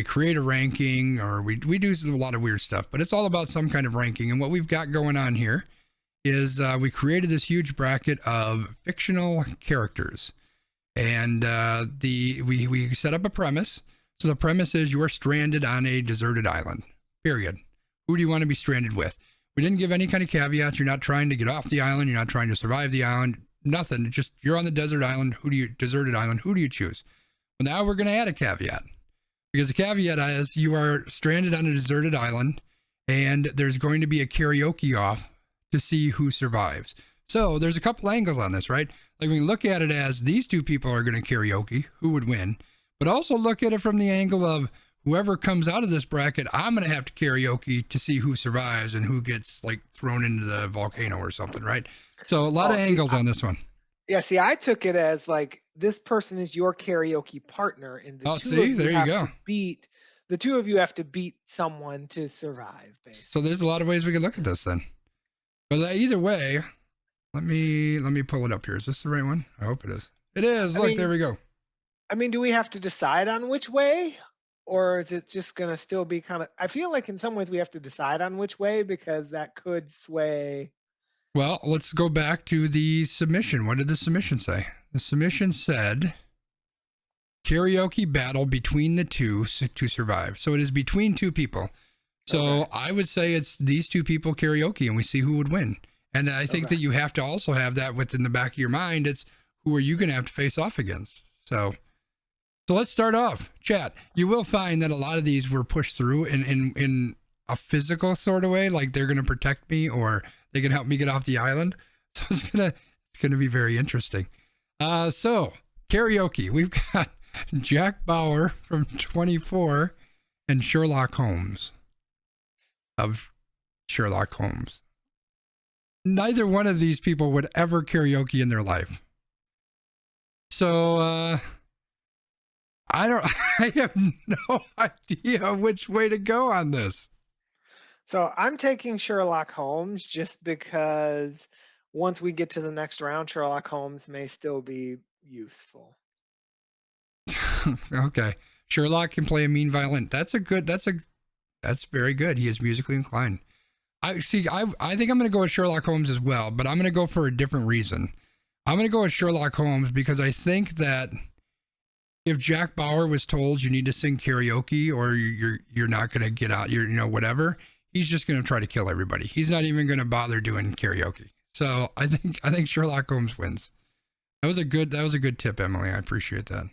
create a ranking, or we do a lot of weird stuff, but it's all about some kind of ranking. And what we've got going on here is we created this huge bracket of fictional characters, and we set up a premise. So the premise is you are stranded on a deserted island, period. Who do you want to be stranded with? We didn't give any kind of caveats. You're not trying to get off the island. You're not trying to survive the island. Nothing. Just you're on the deserted island. Who do you choose? Well, now we're going to add a caveat, because the caveat is you are stranded on a deserted island, and there's going to be a karaoke off to see who survives. So there's a couple angles on this, right? Like we can look at it as these two people are going to karaoke, who would win, but also look at it from the angle of whoever comes out of this bracket, I'm going to have to karaoke to see who survives and who gets like thrown into the volcano or something, right? So a lot of angles on this one. Yeah, see, I took it as like this person is your karaoke partner, and the two of you have to beat someone to survive, basically. So there's a lot of ways we could look at this then. But either way, let me pull it up here. Is this the right one? I hope it is. It is. Look, there we go. I mean, do we have to decide on which way? Or is it just going to still be kind of, I feel like in some ways we have to decide on which way, because that could sway. Well, let's go back to the submission. What did the submission say? The submission said karaoke battle between the two to survive. So it is between two people. So okay. I would say it's these two people karaoke, and we see who would win. And I think that you have to also have that within the back of your mind. It's who are you going to have to face off against? So let's start off. Chat, you will find that a lot of these were pushed through in a physical sort of way, like they're going to protect me or they can help me get off the island. So it's gonna be very interesting. So karaoke, we've got Jack Bauer from 24 and Sherlock Holmes of Sherlock Holmes. Neither one of these people would ever karaoke in their life. So I have no idea which way to go on this. So I'm taking Sherlock Holmes just because once we get to the next round, Sherlock Holmes may still be useful. Okay. Sherlock can play a mean violin. That's very good. He is musically inclined. I think I'm going to go with Sherlock Holmes as well, but I'm going to go for a different reason. I'm going to go with Sherlock Holmes because I think that if Jack Bauer was told you need to sing karaoke or you're not going to get out, whatever, he's just going to try to kill everybody. He's not even going to bother doing karaoke. So I think Sherlock Holmes wins. That was a good tip, Emily. I appreciate that.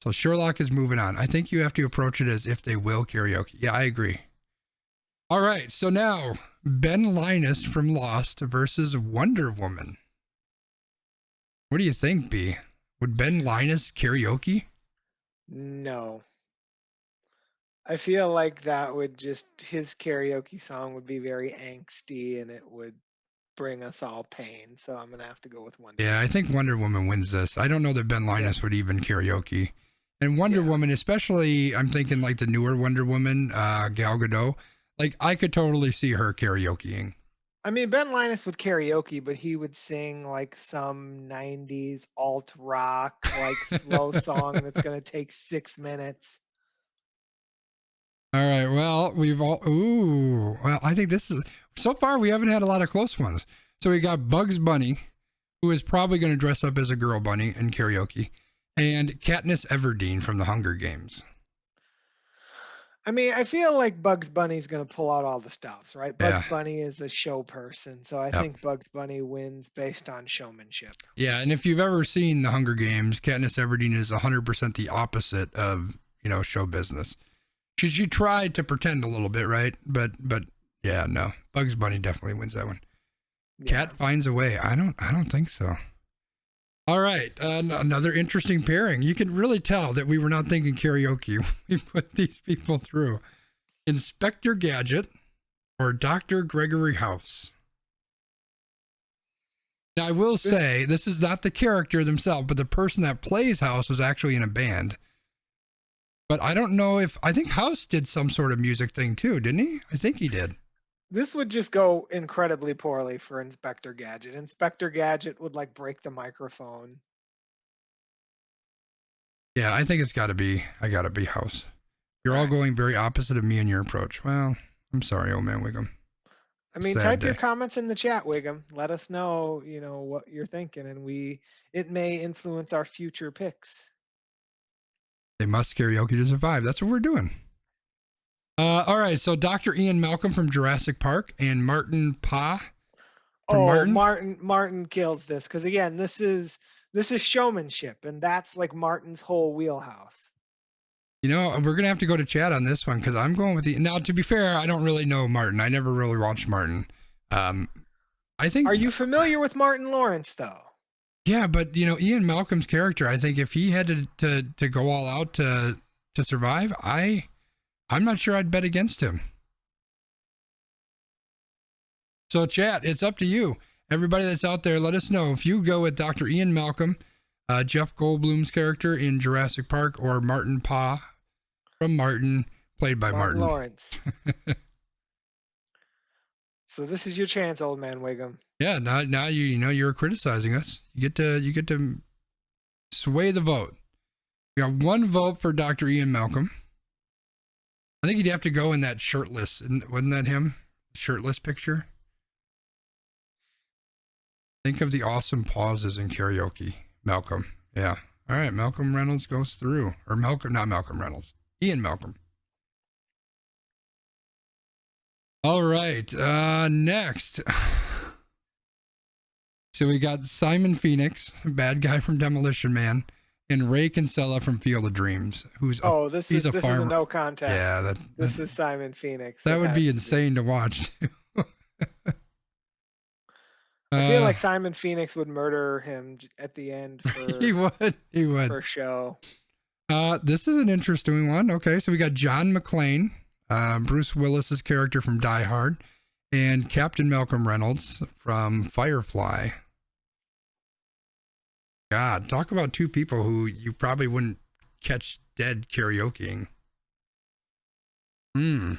So Sherlock is moving on. I think you have to approach it as if they will karaoke. Yeah, I agree. All right, so now Ben Linus from Lost versus Wonder Woman. What do you think, B? Would Ben Linus karaoke? No. I feel like that would his karaoke song would be very angsty and it would bring us all pain. So I'm going to have to go with Wonder Woman. Yeah, I think Wonder Woman wins this. I don't know that Ben Linus would even karaoke. And Wonder Woman, especially, I'm thinking like the newer Wonder Woman, Gal Gadot. Like, I could totally see her karaokeing. I mean, Ben Linus would karaoke, but he would sing like some 90s alt rock, like slow song that's going to take 6 minutes. All right. Well, I think so far we haven't had a lot of close ones. So we got Bugs Bunny, who is probably going to dress up as a girl bunny in karaoke, and Katniss Everdeen from the Hunger Games. I mean, I feel like Bugs Bunny's going to pull out all the stops, right? Bugs Yeah. Bunny is a show person, so I think Bugs Bunny wins based on showmanship. Yeah, and if you've ever seen the Hunger Games, Katniss Everdeen is 100% the opposite of, show business. She tried to pretend a little bit, right? But yeah, no. Bugs Bunny definitely wins that one. Yeah. Cat finds a way. I don't think so. All right, another interesting pairing. You can really tell that we were not thinking karaoke. We put these people through. Inspector Gadget or Dr. Gregory House. Now, I will say, this is not the character themselves, but the person that plays House was actually in a band. But I don't know I think House did some sort of music thing too, didn't he? I think he did. This would just go incredibly poorly for Inspector Gadget. Inspector Gadget would like break the microphone. Yeah, I think I gotta be House. You're all going very opposite of me in your approach. Well, I'm sorry, old man Wiggum. I mean, type your comments in the chat, Wiggum. Let us know, what you're thinking, and it may influence our future picks. They must karaoke to survive. That's what we're doing. All right, so Dr. Ian Malcolm from Jurassic Park and Martin Pa. Martin kills this because again, this is showmanship, and that's like Martin's whole wheelhouse. We're gonna have to go to chat on this one because I'm going with now. To be fair, I don't really know Martin. I never really watched Martin. I think. Are you familiar with Martin Lawrence though? Yeah, but Ian Malcolm's character. I think if he had to go all out to survive, I'm not sure I'd bet against him. So chat, it's up to you. Everybody that's out there, let us know if you go with Dr. Ian Malcolm, Jeff Goldblum's character in Jurassic Park, or Martin Pa from Martin, played by Martin Lawrence. So this is your chance, old man Wiggum. Yeah, now you're criticizing us. You get to sway the vote. We got one vote for Dr. Ian Malcolm. I think you'd have to go in that shirtless. Wasn't that him? Shirtless picture? Think of the awesome pauses in karaoke. Malcolm. Yeah. All right. Malcolm Reynolds goes through. Or not Malcolm Reynolds. Ian Malcolm. All right. Next. So we got Simon Phoenix, bad guy from Demolition Man, and Ray Kinsella from Field of Dreams, this is a no contest. Yeah, this is Simon Phoenix. That would be insane to watch too. I feel like Simon Phoenix would murder him at the end. He would for show. This is an interesting one. Okay, so we got John McClane, Bruce Willis's character from Die Hard, and Captain Malcolm Reynolds from Firefly. God, talk about two people who you probably wouldn't catch dead karaokeing. You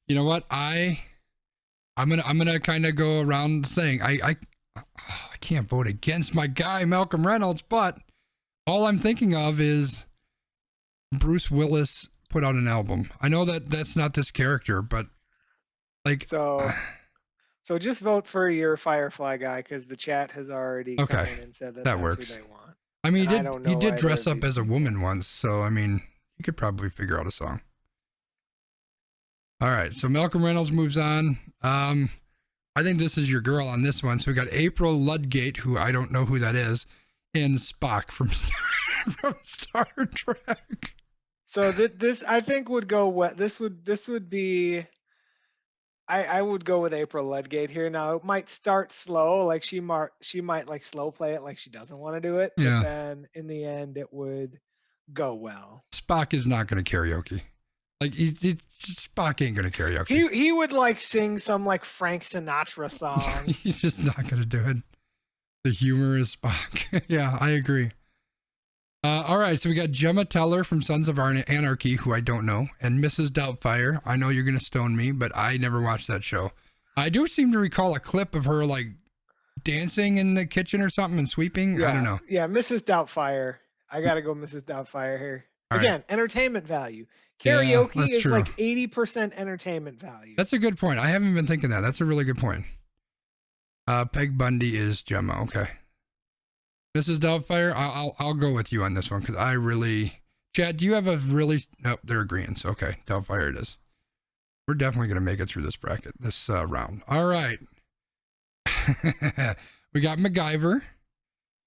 know what? I'm gonna kind of go around the thing. I can't vote against my guy Malcolm Reynolds, but all I'm thinking of is Bruce Willis put out an album. I know that that's not this character, but like, So just vote for your Firefly guy because the chat has already come Okay, in and said that that that's works. who they want. I mean, And I don't he know did either dress of up these as a people. woman once, so I mean, he could probably figure out a song. All right, so Malcolm Reynolds moves on. I think this is your girl on this one. So we got April Ludgate, who I don't know who that is, and Spock from from Star Trek. So this I think would go what this would be. I would go with April Ludgate here. Now it might start slow, like she might like slow play it like she doesn't want to do it, Yeah. but then in the end it would go well. Spock is not going to karaoke. Like Spock ain't going to karaoke. He would like sing some like Frank Sinatra song. He's just not going to do it. The humor is Spock. Yeah, I agree. All right, so we got Gemma Teller from Sons of Anarchy, who I don't know, and Mrs. Doubtfire. I know you're going to stone me, but I never watched that show. I do seem to recall a clip of her like dancing in the kitchen or something and sweeping. Yeah, I don't know. Yeah, Mrs. Doubtfire. I gotta go Mrs. Doubtfire here. All Again, entertainment value. Yeah, Karaoke that's is true. like 80% entertainment value. That's a good point. I haven't been thinking that. That's a really good point. Peg Bundy is Gemma. Okay. Mrs. Doubtfire, I'll go with you on this one because I really. Chad, do you have a really? Nope, they're agreeing. So okay, Doubtfire it is. We're definitely gonna make it through this bracket, this round. All right. We got MacGyver,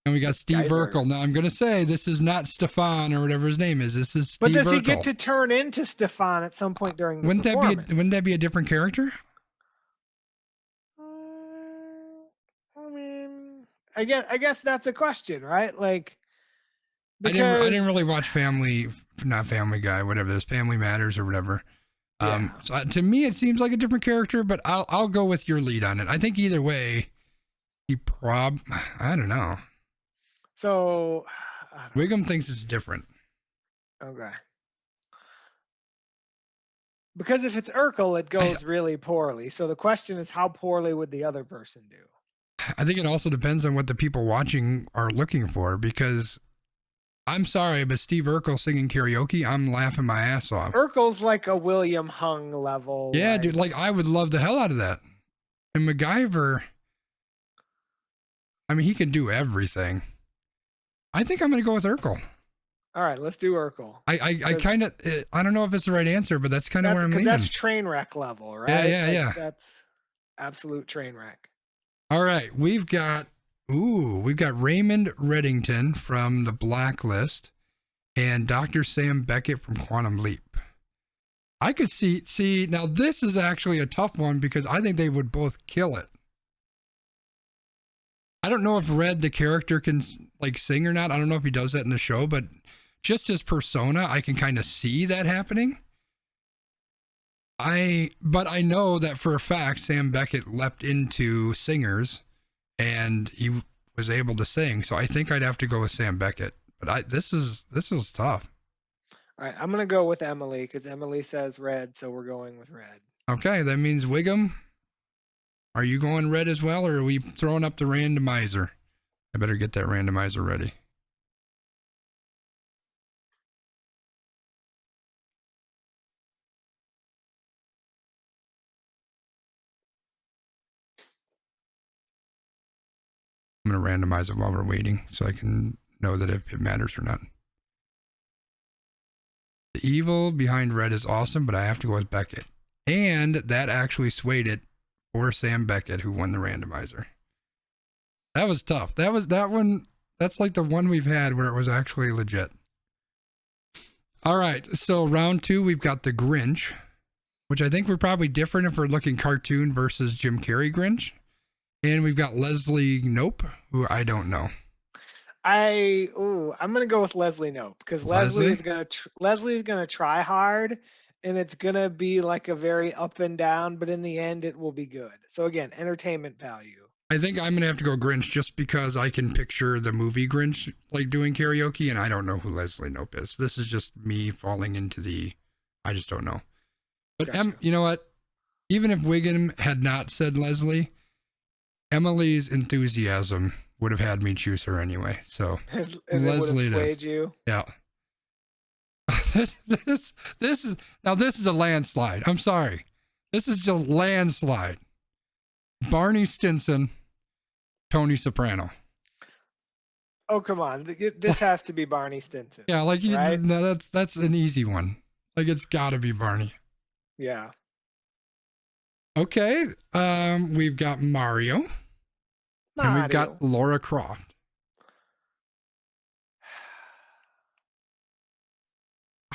and we got Steve Urkel. Now I'm gonna say this is not Stefan or whatever his name is. This is Steve But does Urkel. he get to turn into Stefan at some point during the performance? Wouldn't that be a different character? I mean, I guess that's a question, right? Like, I didn't really watch Family Guy, whatever this Family Matters or whatever. Yeah. So to me, it seems like a different character, but I'll go with your lead on it. I think either way, I don't know. So Wiggum thinks it's different. Okay. Because if it's Urkel, it goes really poorly. So the question is, how poorly would the other person do? I think it also depends on what the people watching are looking for, because I'm sorry, but Steve Urkel singing karaoke, I'm laughing my ass off. Urkel's like a William Hung level. Yeah, dude, like I would love the hell out of that. And MacGyver, I mean, he can do everything. I think I'm going to go with Urkel. All right, let's do Urkel. I kind of, I don't know if it's the right answer, but that's kind of where I'm leaning. That's train wreck level, right? Yeah. That's absolute train wreck. All right, we've got Raymond Reddington from The Blacklist and Dr. Sam Beckett from Quantum Leap. I could see, now this is actually a tough one because I think they would both kill it. I don't know if Red, the character, can like sing or not. I don't know if he does that in the show, but just his persona, I can kind of see that happening. But I know that for a fact, Sam Beckett leapt into singers and he was able to sing. So I think I'd have to go with Sam Beckett, but this is tough. All right, I'm going to go with Emily because Emily says Red. So we're going with Red. Okay, that means Wiggum. Are you going Red as well, or are we throwing up the randomizer? I better get that randomizer ready. I'm going to randomize it while we're waiting so I can know that if it matters or not. The evil behind Red is awesome, but I have to go with Beckett. And that actually swayed it for Sam Beckett, who won the randomizer. That was tough. That one. That's like the one we've had where it was actually legit. All right. So round 2, we've got the Grinch, which I think we're probably different if we're looking cartoon versus Jim Carrey Grinch. And we've got Leslie Knope, who I don't know. I'm gonna go with Leslie Knope because Leslie's gonna try hard, and it's gonna be like a very up and down, but in the end, it will be good. So again, entertainment value. I think I'm gonna have to go Grinch just because I can picture the movie Grinch like doing karaoke, and I don't know who Leslie Knope is. This is just me falling into I just don't know. But Gotcha. You know what? Even if Wiggum had not said Leslie, Emily's enthusiasm would have had me choose her anyway. So and Leslie would have swayed you. Yeah. This is a landslide. I'm sorry. This is just landslide. Barney Stinson, Tony Soprano. Oh, come on. This has to be Barney Stinson. Yeah, like right? No, that's an easy one. Like it's got to be Barney. Yeah. Okay. We've got Mario. And we've got Laura Croft.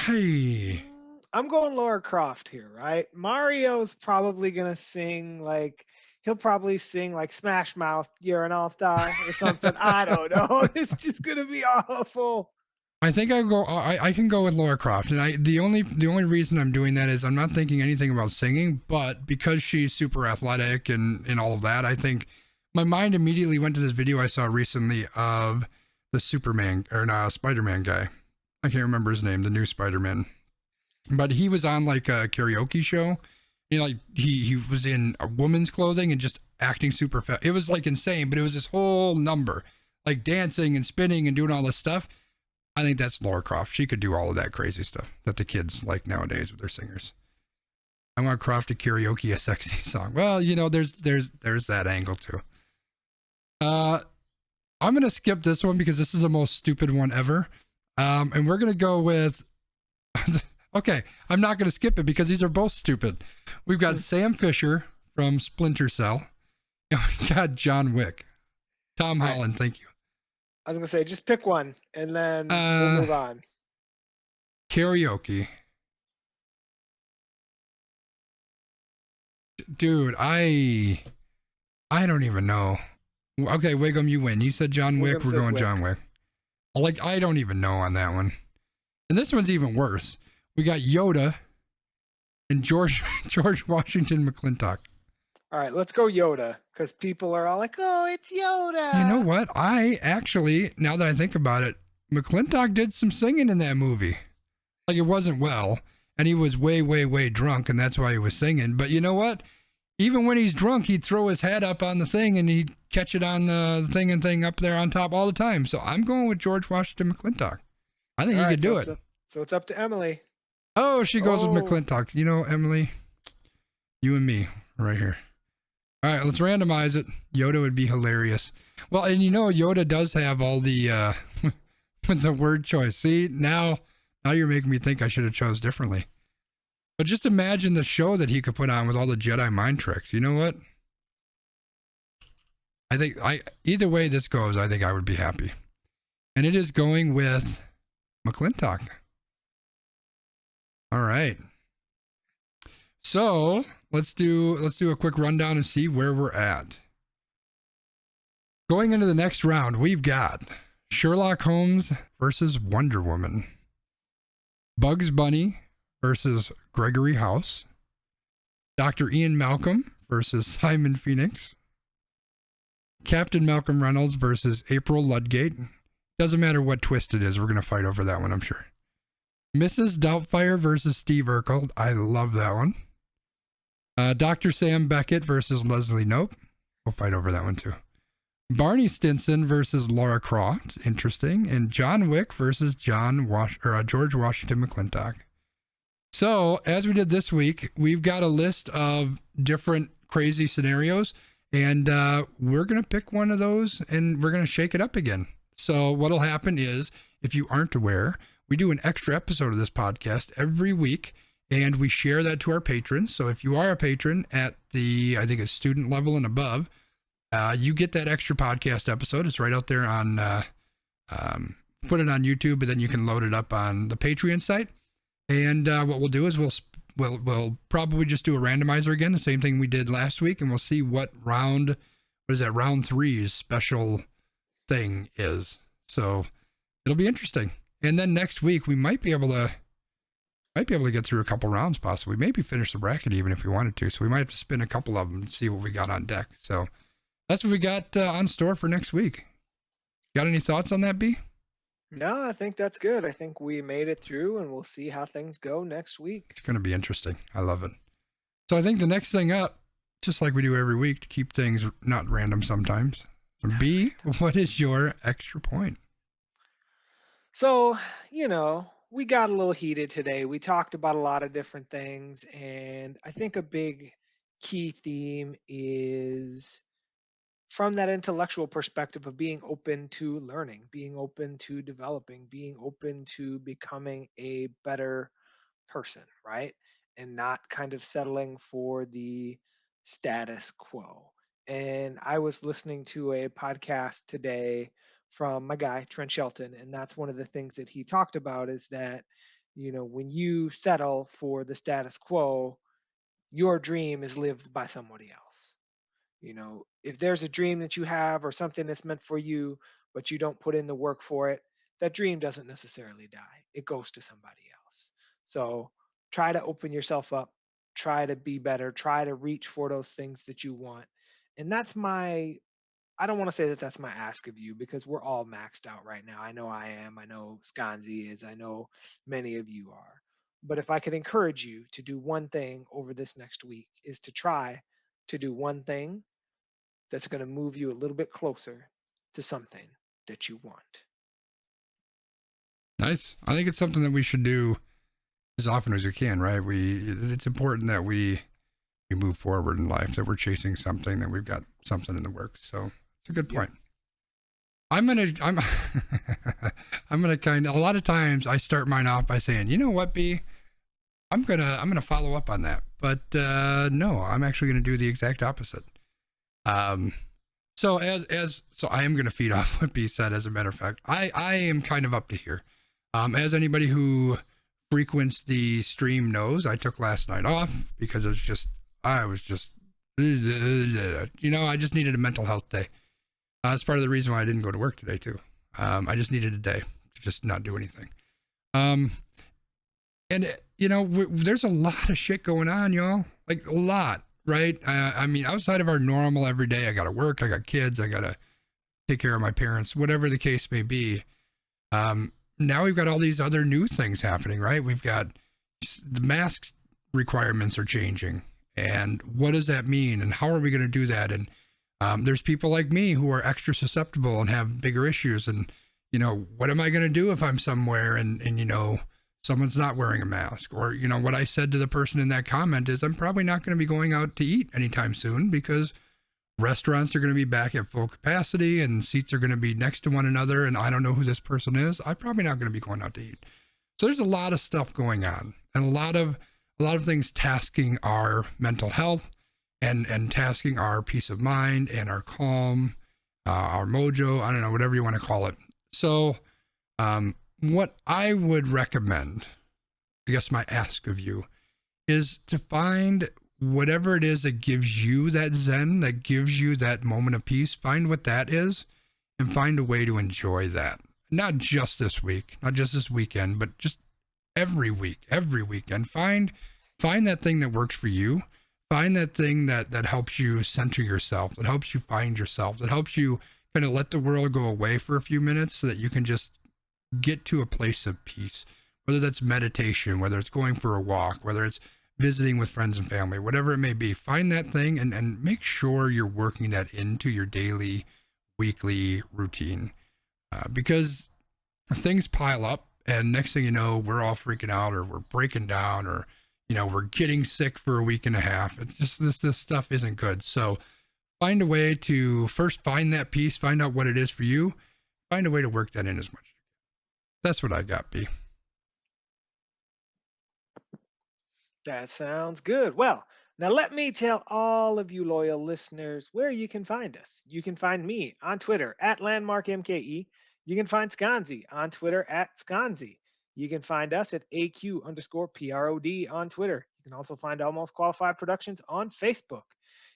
Hey. I'm going Laura Croft here, right? Mario's probably going to sing he'll probably sing like Smash Mouth, You're an All-Star or something. I don't know. It's just going to be awful. I think I can go with Laura Croft. And the only reason I'm doing that is I'm not thinking anything about singing, but because she's super athletic and all of that, I think my mind immediately went to this video I saw recently of the Spider-Man guy. I can't remember his name, the new Spider-Man. But he was on like a karaoke show. You know, like he was in a woman's clothing and just acting super fast. It was like insane, but it was this whole number, like dancing and spinning and doing all this stuff. I think that's Laura Croft. She could do all of that crazy stuff that the kids like nowadays with their singers. I want Croft to karaoke a sexy song. Well, you know, there's that angle too. I'm gonna skip this one because this is the most stupid one ever. And we're gonna go with. Okay, I'm not going to skip it because these are both stupid. We've got Sam Fisher from Splinter Cell, and we've got John Wick. Tom Holland, thank you. I was going to say, just pick one, and then we'll move on. Karaoke. Dude, I don't even know. Okay, Wiggum, you win. You said John Wick. We're going John Wick. Like, I don't even know on that one. And this one's even worse. We got Yoda and George Washington McClintock. All right, let's go Yoda, because people are all like, oh, it's Yoda. You know what? I actually, now that I think about it, McClintock did some singing in that movie. Like, it wasn't well, and he was way, way, way drunk, and that's why he was singing. But you know what? Even when he's drunk, he'd throw his hat up on the thing, and he'd catch it on the thing up there on top all the time. So I'm going with George Washington McClintock. I think he could do it. So it's up to Emily. Oh, she goes with McClintock. You know, Emily, you and me right here. All right, let's randomize it. Yoda would be hilarious. Well, and you know, Yoda does have all the with the word choice. See, now you're making me think I should have chose differently. But just imagine the show that he could put on with all the Jedi mind tricks. You know what? I think either way this goes, I think I would be happy. And it is going with McClintock. All right. So let's do a quick rundown and see where we're at. Going into the next round, we've got Sherlock Holmes versus Wonder Woman, Bugs Bunny versus Gregory House, Dr. Ian Malcolm versus Simon Phoenix, Captain Malcolm Reynolds versus April Ludgate. Doesn't matter what twist it is, we're going to fight over that one, I'm sure. Mrs. Doubtfire versus Steve Urkel. I love that one. Dr. Sam Beckett versus Leslie Knope. We'll fight over that one too. Barney Stinson versus Laura Croft. Interesting. And John Wick versus George Washington McClintock. So, as we did this week, we've got a list of different crazy scenarios, and we're going to pick one of those and we're going to shake it up again. So, what'll happen is, if you aren't aware, we do an extra episode of this podcast every week, and we share that to our patrons. So if you are a patron at the, I think it's student level and above, you get that extra podcast episode. It's right out there on, put it on YouTube, but then you can load it up on the Patreon site. And what we'll do is we'll probably just do a randomizer again, the same thing we did last week, and we'll see what round 3's special thing is. So it'll be interesting. And then next week we might be able to get through a couple rounds, possibly. Maybe finish the bracket even if we wanted to. So we might have to spin a couple of them and see what we got on deck. So that's what we got on store for next week. Got any thoughts on that, B? No, I think that's good. I think we made it through, and we'll see how things go next week. It's going to be interesting. I love it. So I think the next thing up, just like we do every week to keep things not random sometimes, B, what is your extra point? So, we got a little heated today. We talked about a lot of different things, and I think a big key theme is from that intellectual perspective of being open to learning, being open to developing, being open to becoming a better person, right? And not kind of settling for the status quo. And I was listening to a podcast today from my guy, Trent Shelton, and that's one of the things that he talked about is that, when you settle for the status quo, your dream is lived by somebody else. If there's a dream that you have or something that's meant for you, but you don't put in the work for it, that dream doesn't necessarily die. It goes to somebody else. So try to open yourself up, try to be better, try to reach for those things that you want. And I don't want to say that that's my ask of you because we're all maxed out right now. I know I am. I know Skanzi is. I know many of you are. But if I could encourage you to do one thing over this next week is to try to do one thing that's going to move you a little bit closer to something that you want. Nice. I think it's something that we should do as often as we can, right? It's important that we move forward in life, that we're chasing something, that we've got something in the works. So it's a good point. I'm I'm gonna a lot of times I start mine off by saying, you know what, B, I'm gonna follow up on that. But no, I'm actually gonna do the exact opposite. So I am gonna feed off what B said. As a matter of fact, I am kind of up to here. As anybody who frequents the stream knows, I took last night off because I just needed a mental health day. That's part of the reason why I didn't go to work today too. I just needed a day to just not do anything. There's a lot of shit going on, y'all. Like a lot, right? I mean, outside of our normal everyday, I gotta work, I got kids, I gotta take care of my parents, whatever the case may be. Now we've got all these other new things happening, right? We've got the mask requirements are changing. And what does that mean? And how are we going to do that? And there's people like me who are extra susceptible and have bigger issues. And, what am I going to do if I'm somewhere and someone's not wearing a mask? Or, what I said to the person in that comment is I'm probably not going to be going out to eat anytime soon because restaurants are going to be back at full capacity and seats are going to be next to one another. And I don't know who this person is. I'm probably not going to be going out to eat. So there's a lot of stuff going on and a lot of things tasking our mental health and tasking our peace of mind and our calm, our mojo, I don't know, whatever you want to call it. So what I would recommend, I guess my ask of you, is to find whatever it is that gives you that zen, that gives you that moment of peace. Find what that is and find a way to enjoy that. Not just this week, not just this weekend, but just every week, every weekend. Find that thing that works for you. Find that thing that helps you center yourself, that helps you find yourself, that helps you kind of let the world go away for a few minutes so that you can just get to a place of peace, whether that's meditation, whether it's going for a walk, whether it's visiting with friends and family, whatever it may be. Find that thing and make sure you're working that into your daily, weekly routine. Because things pile up and next thing you know, we're all freaking out or we're breaking down or, we're getting sick for a week and a half. It's just this stuff isn't good. So find a way to first find that peace, find out what it is for you, find a way to work that in as much. That's what I got, B. That sounds good. Well, now let me tell all of you loyal listeners where you can find us. You can find me on Twitter at LandmarkMKE. You can find Skanzi on Twitter at Skanzi. You can find us at AQ_PROD on Twitter. You can also find Almost Qualified Productions on Facebook.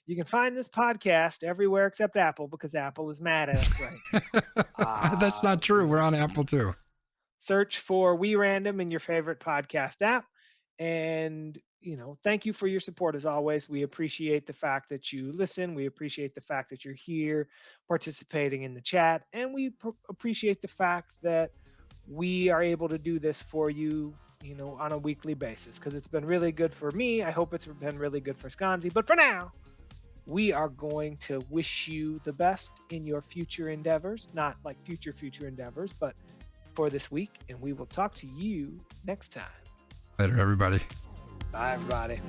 You can find this podcast everywhere except Apple because Apple is mad at us right. That's not true. We're on Apple too. Search for We Random in your favorite podcast app. And, thank you for your support as always. We appreciate the fact that you listen. We appreciate the fact that you're here participating in the chat. And we appreciate the fact that we are able to do this for you, on a weekly basis because it's been really good for me. I hope it's been really good for Skanzi. But for now, we are going to wish you the best in your future endeavors, not like future endeavors, but for this week, and we will talk to you next time. Later, everybody. Bye, everybody.